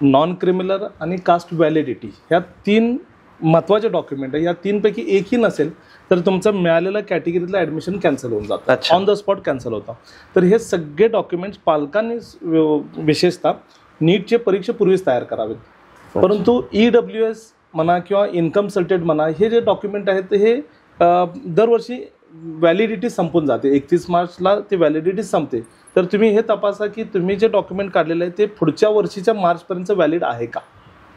Speaker 2: नॉन क्रिमिनल आणि कास्ट व्हॅलिडिटी ह्या 3 महत्त्वाचे डॉक्युमेंट आहे. या 3 पैकी एकही नसेल तर तुमचं मिळालेलं कॅटेगरीतलं ॲडमिशन कॅन्सल होऊन जातं, ऑन द स्पॉट कॅन्सल होतं. तर हे सगळे डॉक्युमेंट्स पालकांनी विशेषतः नीटचे परीक्षेपूर्वीच तयार करावेत. परंतु EWS म्हणा किंवा इन्कम सर्टिफिकेट म्हणा, हे जे डॉक्युमेंट आहेत हे दरवर्षी व्हॅलिडिटी संपून जाते. 31 मार्चला ती व्हॅलिडिटी संपते. तर तुम्ही हे तपासा की तुम्ही जे डॉक्युमेंट काढलेलं आहे ते पुढच्या वर्षीच्या मार्चपर्यंत व्हॅलिड आहे का.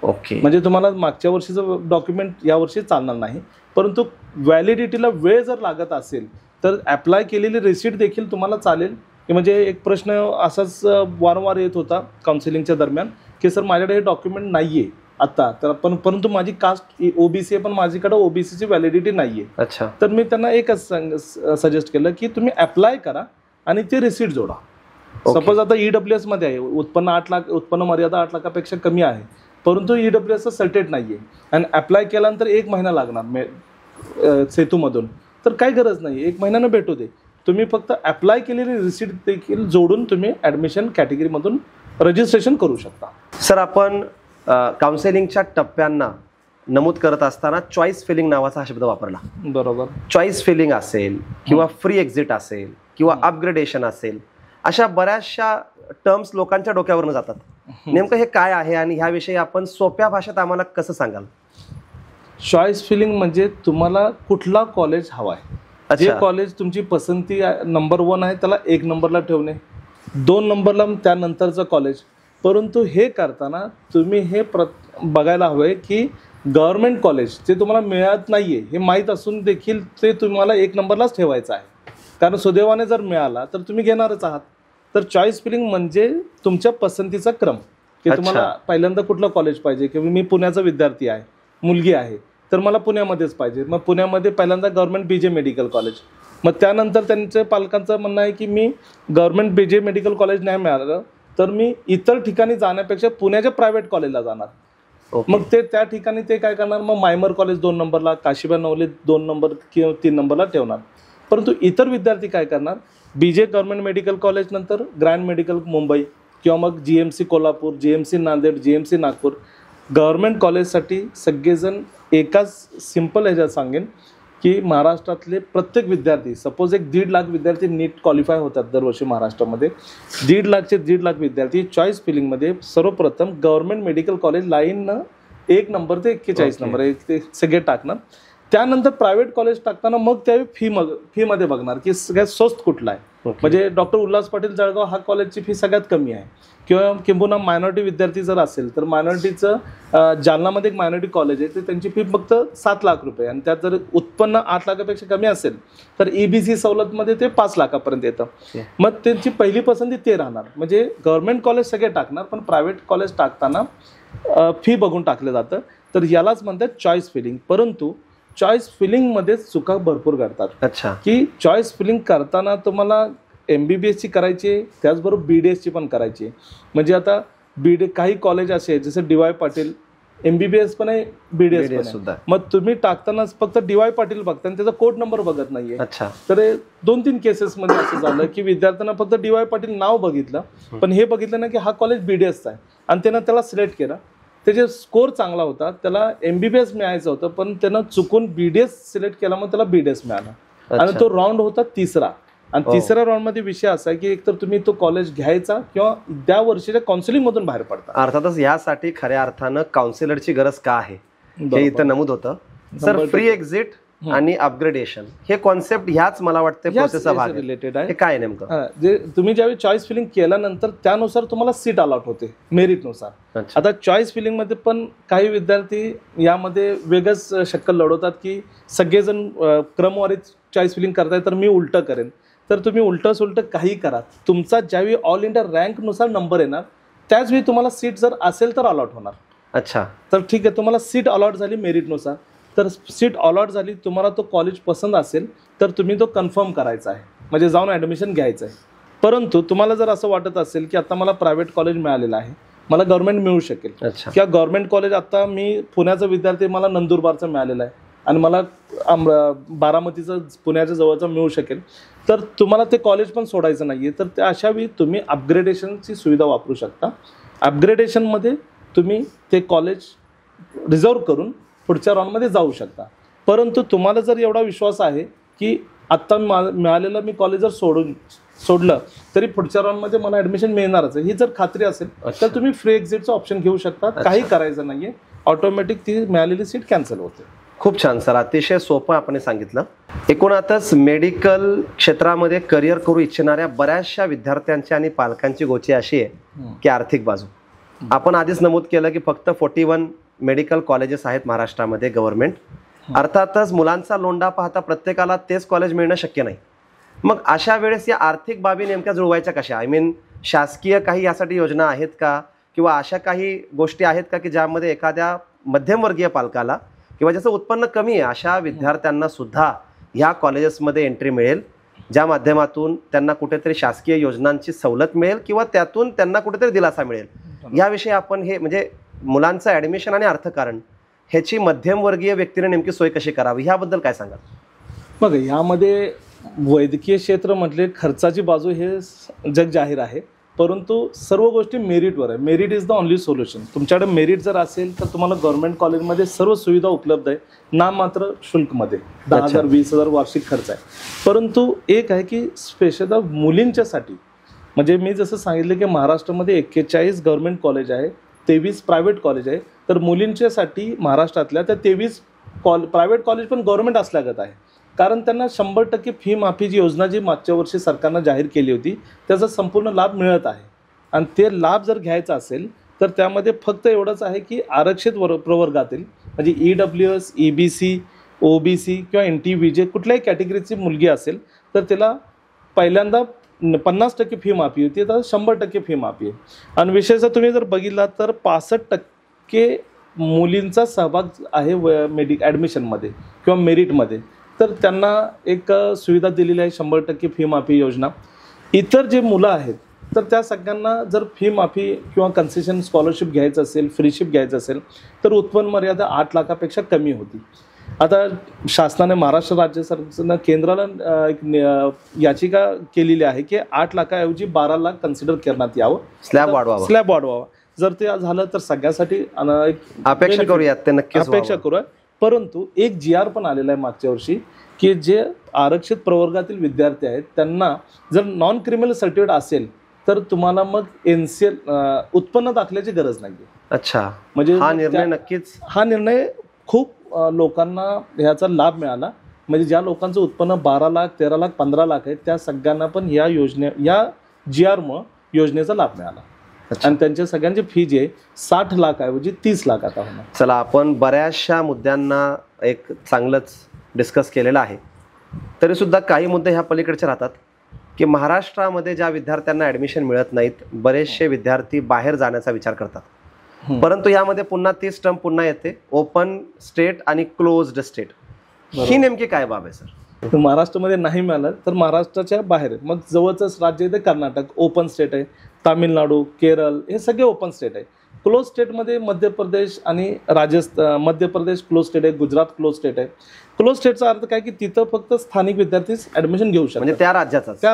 Speaker 1: ओके.
Speaker 2: म्हणजे तुम्हाला मागच्या वर्षीचं डॉक्युमेंट यावर्षी चालणार नाही. परंतु व्हॅलिडिटीला वेळ जर लागत असेल तर ॲप्लाय केलेली रिसिट देखील तुम्हाला चालेल. म्हणजे एक प्रश्न असाच वारंवार येत होता काउन्सिलिंगच्या दरम्यान की सर माझ्याकडे हे डॉक्युमेंट नाही आहे आता, तर परंतु माझी कास्ट OBC आहे पण माझ्याकडे OBCची व्हॅलिडिटी नाही आहे.
Speaker 1: अच्छा.
Speaker 2: तर मी त्यांना एकच सजेस्ट केलं की तुम्ही ॲप्लाय करा आणि ते रिसिट जोडा. सपोज आता EWS मध्ये आहे, उत्पन्न 8 लाख, उत्पन्न मर्यादा 8 लाखापेक्षा कमी आहे, परंतु EWSचा सर्टिफिकेट नाही आहे आणि अप्लाय केल्यानंतर 1 महिना लागणार सेतूमधून, तर काही गरज नाही, 1 महिन्यानं भेटू दे. तुम्ही फक्त अप्लाय केलेली रिसिट देखील जोडून तुम्ही ॲडमिशन कॅटेगरीमधून रजिस्ट्रेशन करू शकता.
Speaker 1: सर, आपण काउन्सिलिंगच्या टप्प्यांना नमूद करत असताना चॉईस फिलिंग नावाचा हा शब्द वापरला.
Speaker 2: बरोबर.
Speaker 1: चॉईस फिलिंग असेल किंवा फ्री एक्झिट असेल किंवा अपग्रेडेशन असेल, अशा बऱ्याचशा टर्म्स लोकांच्या डोक्यावरून जातात. नेमकं हे काय आहे आणि ह्याविषयी आपण सोप्या भाषेत आम्हाला कसं सांगाल?
Speaker 2: चॉईस फिलिंग म्हणजे तुम्हाला कुठला कॉलेज हवा आहे, जे कॉलेज तुमची पसंती नंबर 1 आहे त्याला 1 नंबरला ठेवणे, 2 नंबरला त्यानंतरचं कॉलेज. परंतु हे करताना तुम्ही हे बघायला हवंय की गव्हर्नमेंट कॉलेज जे तुम्हाला मिळत नाहीये हे माहीत असून देखील ते तुम्हाला 1 नंबरलाच ठेवायचं आहे. कारण सुदैवाने जर मिळाला तर तुम्ही घेणारच आहात. तर चॉईस फिलिंग म्हणजे तुमच्या पसंतीचा क्रम, की तुम्हाला पहिल्यांदा कुठलं कॉलेज पाहिजे. की मी पुण्याचा विद्यार्थी आहे, मुलगी आहे, तर मला पुण्यामध्येच पाहिजे. मग पुण्यामध्ये पहिल्यांदा गव्हर्नमेंट BJ मेडिकल कॉलेज. मग त्यानंतर त्यांच्या पालकांचं म्हणणं आहे की मी गव्हर्नमेंट BJ मेडिकल कॉलेज नाही मिळालं तर मी इतर ठिकाणी जाण्यापेक्षा पुण्याच्या प्रायव्हेट कॉलेजला जाणार. मग ते त्या ठिकाणी ते काय करणार, मग मायमर कॉलेज 2 नंबरला, काशीबा नवले 2 नंबर किंवा 3 नंबरला ठेवणार. परंतु इतर विद्यार्थी काय करणार, BJ गव्हर्नमेंट मेडिकल कॉलेज नंतर ग्रँड मेडिकल मुंबई किंवा मग GMC Kolhapur, GMC Nanded, GMC Nagpur. Government कॉलेजसाठी सगळेजण एकाच सिम्पल ह्याच्यात सांगेन की महाराष्ट्रातले प्रत्येक विद्यार्थी, सपोज एक 1.5 लाख विद्यार्थी नीट क्वालिफाय होतात दरवर्षी महाराष्ट्रामध्ये, 1.5 लाख विद्यार्थी चॉईस फिलिंगमध्ये सर्वप्रथम गव्हर्नमेंट मेडिकल कॉलेज लाईननं 1 नंबर ते 41 नंबर ते सगळे टाकणार. त्यानंतर प्रायव्हेट कॉलेज टाकताना मग त्यावेळी फी मध्ये बघणार की सगळ्यात स्वस्त कुठला आहे. म्हणजे डॉक्टर उल्हास पाटील जळगाव हा कॉलेजची फी सगळ्यात कमी आहे. किंवा किंबहुना मायनॉरिटी विद्यार्थी जर असेल तर मायनॉरिटीचं जालनामध्ये एक मायनॉरिटी कॉलेज आहे, तर त्यांची फी फक्त 7 लाख रुपये, आणि त्यात जर उत्पन्न 8 लाखापेक्षा कमी असेल तर EBC सवलतमध्ये ते 5 लाखापर्यंत येतं. मग त्यांची पहिली पसंती ते राहणार. म्हणजे गव्हर्नमेंट कॉलेज सगळे टाकणार, पण प्रायव्हेट कॉलेज टाकताना फी बघून टाकलं जातं. तर यालाच म्हणतात चॉईस फिलिंग. परंतु चॉईस फिलिंगमध्ये चुका भरपूर करतात.
Speaker 1: अच्छा.
Speaker 2: की चॉईस फिलिंग करताना तुम्हाला MBBS ची करायची, त्याचबरोबर BDS ची पण करायची. म्हणजे आता काही कॉलेज असे आहेत जसं DY पाटील, MBBS पण आहे, BDS पण आहे. मग तुम्ही टाकतानाच फक्त DY पाटील बघता आणि त्याचा कोड नंबर बघत नाहीये. तर 2-3 केसेसमध्ये असं झालं की विद्यार्थ्यांना फक्त DY पाटील नाव बघितलं, पण हे बघितलं ना की हा कॉलेज BDS चा आहे, आणि त्यानं त्याला सिलेक्ट केला. त्याचे स्कोर चांगला होता, त्याला MBBS मिळायचं होतं, पण त्यानं चुकून BDS सिलेक्ट केला, मग त्याला BDS मिळाला. आणि तो राऊंड होता तिसरा. आणि तिसऱ्या राऊंडमध्ये विषय असा आहे की एकतर तुम्ही तो कॉलेज घ्यायचा किंवा त्या वर्षीच्या काउन्सिलिंग मधून बाहेर पडता.
Speaker 1: अर्थातच यासाठी खऱ्या अर्थानं काउन्सिलरची गरज का आहे हे इथं नमूद होतं. सर, फ्री एक्झिट आणि अपग्रेडेशन हे कॉन्सेप्ट ह्याच मला वाटतं प्रोसेसचा भाग
Speaker 2: रिलेटेड आहे.
Speaker 1: हे काय नेमकं?
Speaker 2: जे तुम्ही ज्यावेळी चॉईस फिलिंग केल्यानंतर त्यानुसार तुम्हाला सीट अलॉट होते मेरिटनुसार. आता चॉईस फिलिंग मध्ये पण काही विद्यार्थी यामध्ये वेगळंच शक्कल लढवतात की सगळेजण क्रमवारीत चॉईस फिलिंग करताय तर मी उलटं करेन. तर तुम्ही उलटं सुलटं काही करा, तुमचा ज्यावेळी ऑल इंडिया रँकनुसार नंबर येणार त्याचवेळी तुम्हाला सीट जर असेल तर अलॉट होणार.
Speaker 1: अच्छा.
Speaker 2: तर ठीक आहे, तुम्हाला सीट अलॉट झाली मेरिटनुसार, तर सीट अलॉट झाली, तुम्हाला तो कॉलेज पसंत असेल तर तुम्ही तो कन्फर्म करायचा आहे, म्हणजे जाऊन ॲडमिशन घ्यायचं आहे. परंतु तुम्हाला जर असं वाटत असेल की आता मला प्रायव्हेट कॉलेज मिळालेलं आहे, मला गव्हर्नमेंट मिळू शकेल, किंवा गव्हर्नमेंट कॉलेज आता मी पुण्याचा विद्यार्थी मला नंदुरबारचं मिळालेलं आहे आणि मला बारामतीचं पुण्याच्या जवळचं मिळू शकेल, तर तुम्हाला ते कॉलेज पण सोडायचं नाही आहे, तर त्या अशावेळी तुम्ही अपग्रेडेशनची सुविधा वापरू शकता. अपग्रेडेशनमध्ये तुम्ही ते कॉलेज रिझर्व करून पुढच्या राऊंडमध्ये जाऊ शकता. परंतु तुम्हाला जर एवढा विश्वास आहे की आत्ता मिळालेलं मी कॉलेज जर सोडलं तरी पुढच्या राऊंडमध्ये मला ॲडमिशन मिळणारच आहे, ही जर खात्री असेल तर तुम्ही फ्री एक्झिटचं ऑप्शन घेऊ शकता. काही करायचं नाही आहे, ऑटोमॅटिक ती मिळालेली सीट कॅन्सल होते.
Speaker 1: खूप छान सर, अतिशय सोपं आपण सांगितलं. एकूणातच मेडिकल क्षेत्रामध्ये करिअर करू इच्छिणाऱ्या बऱ्याचशा विद्यार्थ्यांची आणि पालकांची गोची अशी आहे की आर्थिक बाजू. आपण आधीच नमूद केलं की फक्त 41 मेडिकल कॉलेजेस आहेत महाराष्ट्रामध्ये गव्हर्नमेंट. अर्थातच मुलांचा लोंढा पाहता प्रत्येकाला तेच कॉलेज मिळणं शक्य नाही. मग अशा वेळेस या आर्थिक बाबी नेमक्या जुळवायच्या कशा? आय मीन, शासकीय काही यासाठी योजना आहेत का, किंवा अशा काही गोष्टी आहेत का की ज्यामध्ये एखाद्या मध्यमवर्गीय पालकाला किंवा ज्याचं उत्पन्न कमी आहे अशा विद्यार्थ्यांना सुद्धा ह्या कॉलेजेसमध्ये एंट्री मिळेल, ज्या माध्यमातून त्यांना कुठेतरी शासकीय योजनांची सवलत मिळेल किंवा त्यातून त्यांना कुठेतरी दिलासा मिळेल? याविषयी आपण हे म्हणजे मुलांचं ॲडमिशन आणि अर्थकारण ह्याची मध्यमवर्गीय व्यक्तीने नेमकी सोय कशी करावी ह्याबद्दल काय सांगाल?
Speaker 2: बघा, यामध्ये वैद्यकीय क्षेत्र म्हटले खर्चाची बाजू हे जग जाहीर आहे, परंतु सर्व गोष्टी मेरिटवर आहे. Merit is the only solution. तुमच्याकडे मेरिट जर असेल तर तुम्हाला गव्हर्नमेंट कॉलेजमध्ये सर्व सुविधा उपलब्ध आहे, नाममात्र शुल्कमध्ये 10,000 20,000 वार्षिक खर्च आहे. परंतु एक आहे की स्पेशल मुलींच्यासाठी, म्हणजे मी जसं सांगितलं की महाराष्ट्रामध्ये 41 गव्हर्नमेंट कॉलेज आहे, 23 प्रायव्हेट कॉलेज आहे, तर मुलींच्यासाठी महाराष्ट्रातल्या त्या 23 प्रायव्हेट कॉलेज पण गव्हर्नमेंट असल्यागत आहे. कारण त्यांना 100% फी माफीची योजना जी मागच्या वर्षी सरकारनं जाहीर केली होती त्याचा संपूर्ण लाभ मिळत आहे. आणि ते लाभ जर घ्यायचा असेल तर त्यामध्ये फक्त एवढंच आहे की आरक्षित प्रवर्गातील म्हणजे EWS, EBC, OBC किंवा NT-VJ कुठल्याही कॅटेगरीची मुलगी असेल तर त्याला पहिल्यांदा 50% फी माफी होती, तर 100% फी माफी आहे. आणि विशेषतः तुम्ही जर बघितला तर 65% मुलींचा सहभाग आहे ॲडमिशनमध्ये किंवा मेरिटमध्ये, तर त्यांना एक सुविधा दिलेली आहे 100% फी माफी योजना. इतर जे मुलं आहेत तर त्या सगळ्यांना जर फी माफी किंवा कन्सेशन स्कॉलरशिप घ्यायचं असेल, फ्रीशिप घ्यायचं असेल तर उत्पन्न मर्यादा 8 लाखापेक्षा कमी होती. आता शासनाने, महाराष्ट्र राज्य सरकारनं केंद्राला एक याचिका केलेली आहे की 8 लाखाऐवजी 12 लाख कन्सिडर करण्यात यावं, स्लॅब वाढवावा. जर ते झालं तर सगळ्यासाठी
Speaker 1: अपेक्षा करूयात, ते नक्कीच
Speaker 2: अपेक्षा करूया. परंतु एक GR पण आलेला आहे मागच्या वर्षी की जे आरक्षित प्रवर्गातील विद्यार्थी आहेत त्यांना जर नॉन क्रिमिनल सर्टिफिकेट असेल तर तुम्हाला मग NCL उत्पन्न दाखल्याची गरज नाही.
Speaker 1: अच्छा,
Speaker 2: म्हणजे
Speaker 1: हा निर्णय नक्कीच,
Speaker 2: हा निर्णय खूप लोकांना ह्याचा लाभ मिळाला. म्हणजे ज्या लोकांचं उत्पन्न 12 लाख 13 लाख 15 लाख आहे त्या सगळ्यांना पण या GR योजनेचा लाभ मिळाला. आणि त्यांच्या सगळ्यांची फी जी आहे 60 लाख ऐवजी 30 लाख आता होणार.
Speaker 1: चला, आपण बऱ्याचशा मुद्द्यांना एक चांगलंच डिस्कस केलेलं आहे. तरी सुद्धा काही मुद्दे ह्या पलीकडचे राहतात की महाराष्ट्रामध्ये ज्या विद्यार्थ्यांना ॲडमिशन मिळत नाहीत, बरेचसे विद्यार्थी बाहेर जाण्याचा विचार करतात. परंतु यामध्ये पुन्हा तीच टर्म पुन्हा येते, ओपन स्टेट आणि क्लोज्ड स्टेट. ही नेमकी काय बाब आहे सर?
Speaker 2: महाराष्ट्रामध्ये नाही मिळालं तर महाराष्ट्राच्या बाहेर मग जवळच राज्य आहे कर्नाटक ओपन स्टेट आहे, तामिळनाडू, केरळ हे सगळे ओपन स्टेट आहे. क्लोज स्टेटमध्ये मध्य प्रदेश आणि मध्य प्रदेश क्लोज स्टेट आहे, गुजरात क्लोज स्टेट आहे. क्लोज स्टेटचा अर्थ काय की तिथं फक्त स्थानिक विद्यार्थी ऍडमिशन घेऊ शकतात,
Speaker 1: म्हणजे त्या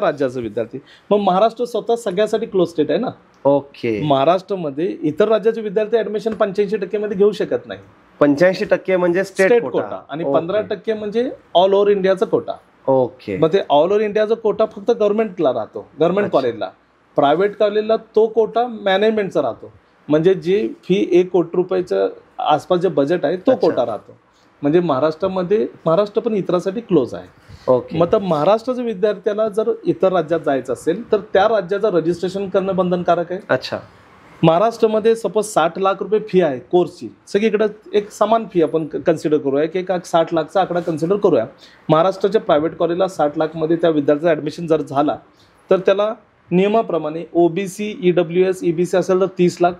Speaker 1: राज्याचा
Speaker 2: विद्यार्थी. मग महाराष्ट्र स्वतः सगळ्यासाठी क्लोज स्टेट आहे ना.
Speaker 1: ओके.
Speaker 2: महाराष्ट्रामध्ये इतर राज्याचे विद्यार्थी ऍडमिशन 85% मध्ये घेऊ शकत नाही.
Speaker 1: 85% म्हणजे स्टेट
Speaker 2: कोटा आणि 15% म्हणजे ऑल ओव्हर इंडियाचा कोटा.
Speaker 1: ओके.
Speaker 2: मग ते ऑल ओव्हर इंडियाचा कोटा फक्त गव्हर्नमेंटला राहतो, गव्हर्नमेंट कॉलेजला. प्रायव्हेट कॉलेजला तो कोटा मॅनेजमेंटचा राहतो. म्हणजे जी फी 1 कोटी रुपयाच्या आसपास जे बजेट आहे तो कोटा राहतो. म्हणजे महाराष्ट्र पण इतरांसाठी क्लोज आहे.
Speaker 1: ओके.
Speaker 2: मग तर महाराष्ट्राच्या विद्यार्थ्याला जर इतर राज्यात जायचं असेल तर त्या राज्याचं रजिस्ट्रेशन करणं बंधनकारक आहे.
Speaker 1: अच्छा.
Speaker 2: महाराष्ट्रामध्ये सपोज 60 लाख रुपये फी आहे कोर्सची, सगळीकडे एक समान फी आपण कन्सिडर करूया की 60 लाखचा आकडा कन्सिडर करूया. महाराष्ट्राच्या प्रायव्हेट कॉलेजला 60 लाखमध्ये त्या विद्यार्थ्याचं ॲडमिशन जर झाला तर त्याला नियमाप्रमाणे OBC EWS EBC असेल तर 30 लाख,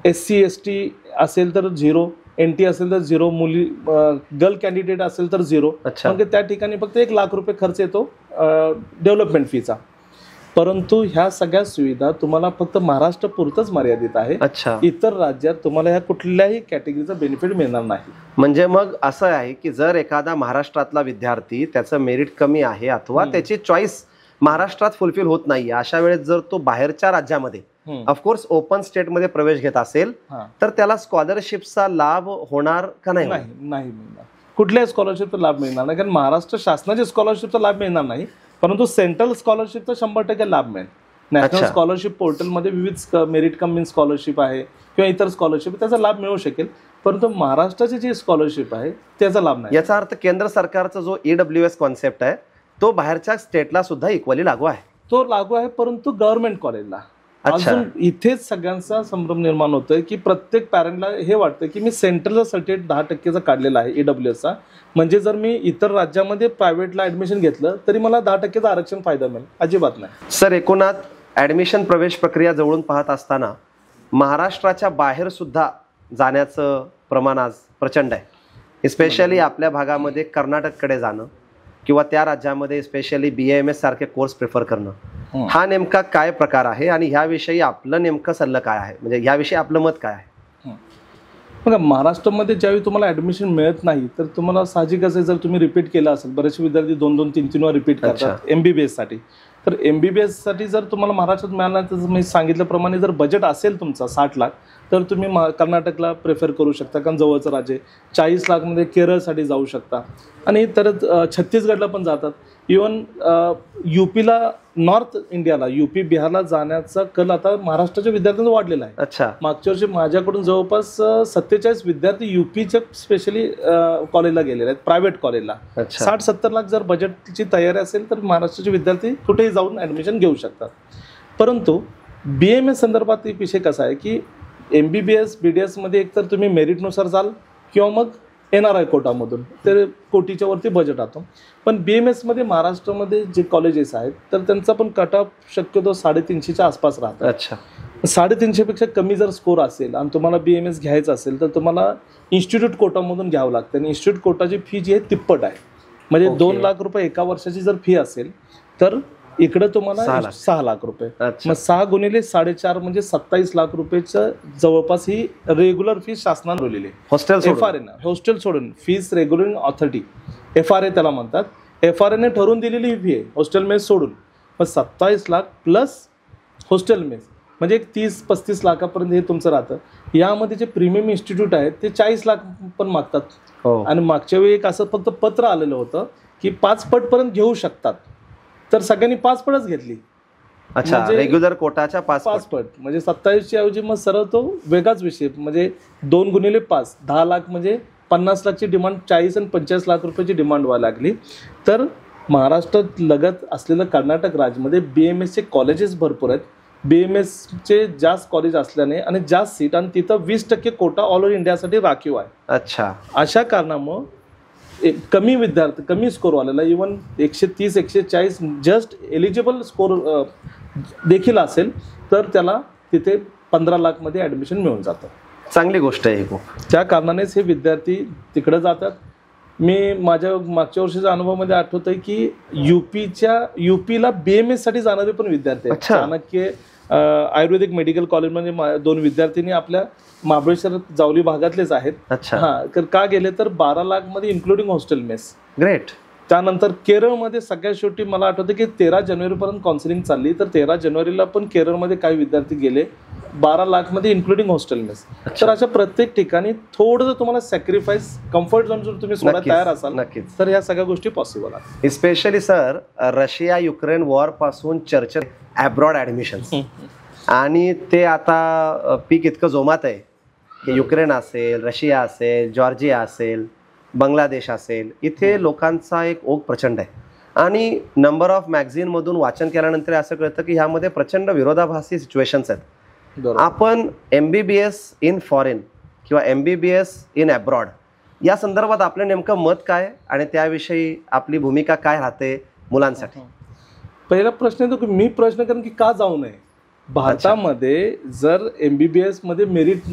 Speaker 2: SC ST असेल तर 0, NT असेल तर 0, मुली गर्ल कॅन्डिडेट असेल तर 0. म्हणजे त्या ठिकाणी फक्त 1 लाख रुपये खर्च येतो डेव्हलपमेंट फीचा. परंतु ह्या सगळ्या सुविधा तुम्हाला फक्त महाराष्ट्र पुरतच मर्यादित आहे. इतर राज्यात तुम्हाला ह्या कुठल्याही कॅटेगरीचा बेनिफिट मिळणार नाही.
Speaker 1: म्हणजे मग असं आहे की जर एखादा महाराष्ट्रातला विद्यार्थी त्याचं मेरिट कमी आहे अथवा त्याची चॉईस महाराष्ट्रात फुलफिल होत नाही, अशा वेळेस जर तो बाहेरच्या राज्यामध्ये ऑफकोर्स ओपन स्टेटमध्ये प्रवेश घेत असेल तर त्याला स्कॉलरशिपचा लाभ होणार का? नाही
Speaker 2: मिळणार. कुठल्याही स्कॉलरशिपचा लाभ मिळणार नाही, कारण महाराष्ट्र शासनाच्या स्कॉलरशिपचा लाभ मिळणार नाही. परंतु सेंट्रल स्कॉलरशिपचा 100% लाभ मिळेल. नॅशनल स्कॉलरशिप पोर्टलमध्ये विविध मेरिट कम स्कॉलरशिप आहे किंवा इतर स्कॉलरशिप त्याचा लाभ मिळू शकेल. परंतु महाराष्ट्राची जी स्कॉलरशिप आहे त्याचा लाभ नाही.
Speaker 1: याचा अर्थ केंद्र सरकारचा जो EWS कॉन्सेप्ट आहे तो बाहेरच्या स्टेटला सुद्धा इक्वली लागू आहे.
Speaker 2: तो लागू आहे, परंतु गव्हर्नमेंट कॉलेजला. अजून इथेच सगळ्यांचा संभ्रम निर्माण होतोय की प्रत्येक पॅरेंटला हे वाटतं की मी सेंट्रलचा सर्टिफिकेट 10%चा काढलेला आहे EWSचा, म्हणजे जर मी इतर राज्यामध्ये प्रायव्हेटला ऍडमिशन घेतलं तरी मला 10%चा आरक्षण फायदा मिळेल. अजिबात नाही
Speaker 1: सर. एकूणात ऍडमिशन प्रवेश प्रक्रिया जवळून पाहत असताना महाराष्ट्राच्या बाहेर सुद्धा जाण्याचं प्रमाण आज प्रचंड आहे. स्पेशली आपल्या भागामध्ये कर्नाटककडे जाणं किंवा त्या राज्यामध्ये स्पेशली BAMS सारखे कोर्स प्रिफर करणं, हा नेमका काय प्रकार आहे आणि ह्याविषयी आपलं नेमकं सल्लं काय आहे, म्हणजे ह्याविषयी आपलं मत काय आहे?
Speaker 2: बघा, महाराष्ट्रामध्ये ज्यावेळी तुम्हाला ऍडमिशन मिळत नाही तर तुम्हाला साहजिकच आहे, जर तुम्ही रिपीट केलं असेल, बरेचसे विद्यार्थी 2-2, 3-3 वेळा रिपीट करतात MBBS साठी. तर MBBS साठी जर तुम्हाला महाराष्ट्रात मिळाला तर मी सांगितल्याप्रमाणे जर बजेट असेल तुमचा 60 लाख तर तुम्ही कर्नाटकला प्रेफर करू शकता, कारण जवळचं राज्य. 40 लाखमध्ये केरळसाठी जाऊ शकता आणि तर छत्तीसगडला पण जातात. इवन UPला, नॉर्थ इंडियाला, UP बिहारला जाण्याचा कल आता महाराष्ट्राच्या विद्यार्थ्यांचा वाढलेला आहे.
Speaker 1: अच्छा.
Speaker 2: मागच्या वर्षी माझ्याकडून जवळपास 47 विद्यार्थी UPच्या स्पेशली कॉलेजला गेलेले आहेत, प्रायव्हेट कॉलेजला. 60-70 लाख जर बजेटची तयारी असेल तर महाराष्ट्राचे विद्यार्थी कुठेही जाऊन ऍडमिशन घेऊ शकतात. परंतु BAMS संदर्भात एक विषय कसा आहे की MBBS BDS मध्ये एकतर तुम्ही मेरिटनुसार जाल किंवा मग NRI कोटामधून, तर कोटीच्या वरती बजेट राहतो. पण BAMS मध्ये महाराष्ट्रामध्ये जे कॉलेजेस आहेत तर त्यांचा पण कट ऑफ शक्यतो 350च्या आसपास राहतो.
Speaker 1: अच्छा.
Speaker 2: 350 पेक्षा कमी जर स्कोर असेल आणि तुम्हाला BAMS घ्यायचं असेल तर तुम्हाला इन्स्टिट्यूट कोटामधून घ्यावं लागतं. आणि इन्स्टिट्यूट कोटाची फी जी आहे तिप्पट आहे. म्हणजे 2 लाख रुपये एका वर्षाची जर फी असेल तर इकडे तुम्हाला 6 लाख रुपये. मग 6 गुणिले 4.5 म्हणजे 27 लाख रुपयेचं जवळपास ही रेग्युलर फी शासनाने ठरवलेली आहे. हॉस्टेल सोडून फीस रेग्युलरिंग ऑथॉरिटी FRA त्याला म्हणतात. FRAने ठरवून दिलेली ही फी आहे हॉस्टेल मेस सोडून. मग 27 लाख प्लस हॉस्टेल मेस म्हणजे एक 30-35 लाखापर्यंत हे तुमचं राहतं. यामध्ये जे प्रीमियम इन्स्टिट्यूट आहेत ते 40 लाख पण मागतात.
Speaker 1: हो.
Speaker 2: आणि मागच्या वेळी एक असं फक्त पत्र आलेलं होतं की 5 पट पर्यंत घेऊ शकतात, तर सगळ्यांनी 5 पटच घेतली.
Speaker 1: अच्छा,
Speaker 2: म्हणजे
Speaker 1: रेग्युलर कोटाच्या 5
Speaker 2: 5 पट म्हणजे 27च्या ऐवजी मग सरळ तो वेगळाच विषय, म्हणजे 2 गुणिले 5 10 लाख, म्हणजे 50 लाखची डिमांड 40 आणि 45 लाख रुपयाची डिमांड व्हायला लागली. तर महाराष्ट्रात लगत असलेलं कर्नाटक राज्यामध्ये BMSचे कॉलेजेस भरपूर आहेत. BMSचे जास्त कॉलेज असल्याने आणि जास्त सीट आणि तिथं 20% कोटा ऑल ओव्हर इंडियासाठी राखीव आहे.
Speaker 1: अच्छा,
Speaker 2: अशा कारणामुळं कमी विद्यार्थी, कमी स्कोर वालेला, इवन 130 140 जस्ट एलिजिबल स्कोर देखील असेल तर त्याला तिथे 15 लाखमध्ये ॲडमिशन मिळून जातं.
Speaker 1: चांगली गोष्ट आहे खूप.
Speaker 2: त्या कारणानेच हे विद्यार्थी तिकडे जातात. मी माझ्या मागच्या वर्षीच्या अनुभवामध्ये आठवतंय की UPला BMSसाठी जाणारे पण विद्यार्थी आहेत. चाणक्य आयुर्वेदिक मेडिकल कॉलेजमध्ये 2 विद्यार्थ्यांनी आपल्या महाबळेश्वर जावली भागातलेच आहेत.
Speaker 1: अच्छा,
Speaker 2: तर का गेले तर 12 लाखमध्ये इन्क्लुडिंग हॉस्टेल मेस.
Speaker 1: ग्रेट.
Speaker 2: त्यानंतर केरळमध्ये सगळ्यात शेवटी मला आठवतं की 13 जानेवारीपर्यंत काउन्सिलिंग चालली, तर 13 जानेवारीला पण केरळमध्ये काही विद्यार्थी गेले 12 लाखमध्ये इन्क्लुडिंग हॉस्टेल मेस. तर अशा प्रत्येक ठिकाणी थोडंसं तुम्हाला सॅक्रिफाईस, कम्फर्ट झोन जर तुम्ही सोडायला तयार असाल
Speaker 1: नक्कीच,
Speaker 2: तर ह्या सगळ्या गोष्टी पॉसिबल आहेत.
Speaker 1: Especially sir, Russia Ukraine war पासून चर्चा ॲब्रॉड ॲडमिशन्स, आणि ते आता पीक इतकं जोमात आहे की युक्रेन असेल, रशिया असेल, जॉर्जिया असेल, बांगलादेश असेल, इथे लोकांचा एक ओघ प्रचंड आहे. आणि नंबर ऑफ मॅगझिनमधून वाचन केल्यानंतर असं कळतं की ह्यामध्ये प्रचंड विरोधाभासी सिच्युएशन्स आहेत. आपण MBBS इन फॉरेन किंवा MBBS इन ॲब्रॉड या संदर्भात आपलं नेमकं मत काय आणि त्याविषयी आपली भूमिका काय राहते मुलांसाठी?
Speaker 2: पहिला प्रश्न येतो की मी प्रश्न करेन की का जाऊ नये. भारतामध्ये जर MBBS मध्ये मेरिट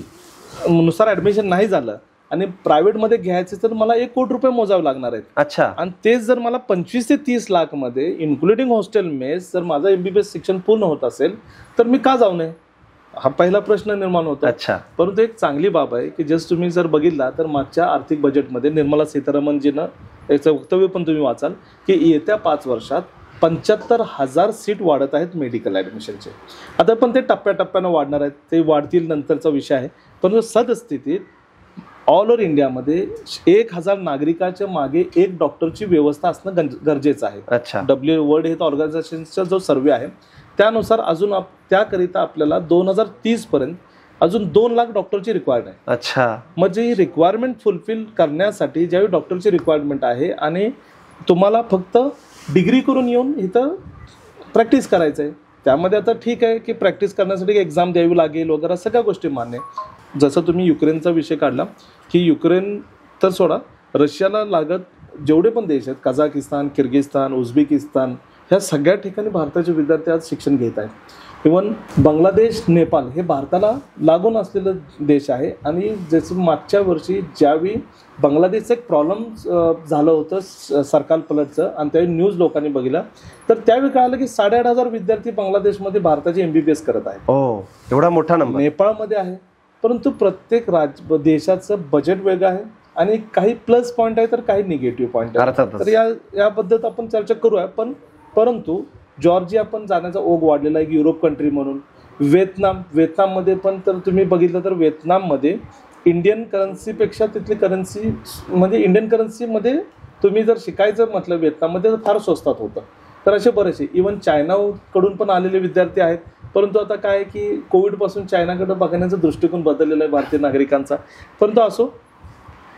Speaker 2: नुसार ॲडमिशन नाही झालं आणि प्रायव्हेटमध्ये घ्यायचे तर मला 1 कोटी रुपये मोजावे लागणार आहेत.
Speaker 1: अच्छा,
Speaker 2: आणि तेच जर मला 25 ते 30 लाखमध्ये इन्क्लुडिंग हॉस्टेल मेस जर माझं MBBS शिक्षण पूर्ण होत असेल तर मी का जाऊ नये, हा पहिला प्रश्न निर्माण होतो.
Speaker 1: अच्छा,
Speaker 2: परंतु एक चांगली बाब आहे की जस्ट तुम्ही जर बघितला तर मागच्या आर्थिक बजेटमध्ये निर्मला सीतारामनजीनं याचं वक्तव्य पण तुम्ही वाचाल की येत्या 5 वर्षात 75,000 सीट वाढत आहेत मेडिकल ॲडमिशनचे. आता पण ते टप्प्याटप्प्यानं वाढणार आहेत, ते वाढतील नंतरचा विषय आहे. परंतु सदस्थितीत ऑल ओव्हर इंडियामध्ये 1,000 नागरिकाच्या मागे 1 डॉक्टरची व्यवस्था असणं गरजेचं आहे.
Speaker 1: अच्छा,
Speaker 2: वर्ल्ड हेल्थ ऑर्गनायझेशनचा जो सर्वे आहे त्यानुसार अजून त्याकरिता आपल्याला 2030 पर्यंत अजून 2 लाख डॉक्टरची रिक्वायर्ड आहे.
Speaker 1: अच्छा,
Speaker 2: म्हणजे ही रिक्वायरमेंट फुलफिल करण्यासाठी ज्यावेळी डॉक्टरची रिक्वायरमेंट आहे आणि तुम्हाला फक्त डिग्री करून येऊन इथं प्रॅक्टिस करायचं आहे, त्यामध्ये आता ठीक आहे की प्रॅक्टिस करण्यासाठी एक्झाम द्यावी लागेल वगैरे सगळ्या गोष्टी मान्य. जसं तुम्ही युक्रेनचा विषय काढला की युक्रेन तर सोडा, रशियाला लागत जेवढे पण देश आहेत, कझाकिस्तान, किर्गिस्तान, उझबेकिस्तान, ह्या सगळ्या ठिकाणी भारताचे विद्यार्थी आज शिक्षण घेत आहेत. इवन बांगलादेश, नेपाळ हे भारताला लागून असलेलं देश आहे. आणि जसं मागच्या वर्षी ज्यावेळी बांगलादेशचं एक प्रॉब्लेम झालं होतं सरकार पलटचं आणि त्यावेळी न्यूज लोकांनी बघितलं तर त्यावेळी कळालं की 8,500 विद्यार्थी बांगलादेशमध्ये भारताचे MBBS करत आहेत.
Speaker 1: हो, एवढा मोठा नंबर.
Speaker 2: नेपाळमध्ये आहे. परंतु प्रत्येक देशाचं बजेट वेगळं आहे आणि काही प्लस पॉईंट आहे तर काही निगेटिव्ह पॉईंट आहे. तर याबद्दल आपण चर्चा करूया. परंतु जॉर्जिया पण जाण्याचा ओघ वाढलेला आहे युरोप कंट्री म्हणून. व्हिएतनाममध्ये पण तर तुम्ही बघितलं तर व्हिएतनाममध्ये इंडियन करन्सीपेक्षा तिथली करन्सी म्हणजे इंडियन करन्सीमध्ये तुम्ही जर शिकायचं म्हटलं व्हिएतनाममध्ये तर फार स्वस्तात होतं. तर असे बरेचसे इवन चायनाकडून पण आलेले विद्यार्थी आहेत. परंतु आता काय आहे की कोविडपासून चायनाकडे बघण्याचा दृष्टिकोन बदललेला आहे भारतीय नागरिकांचा. परंतु असो,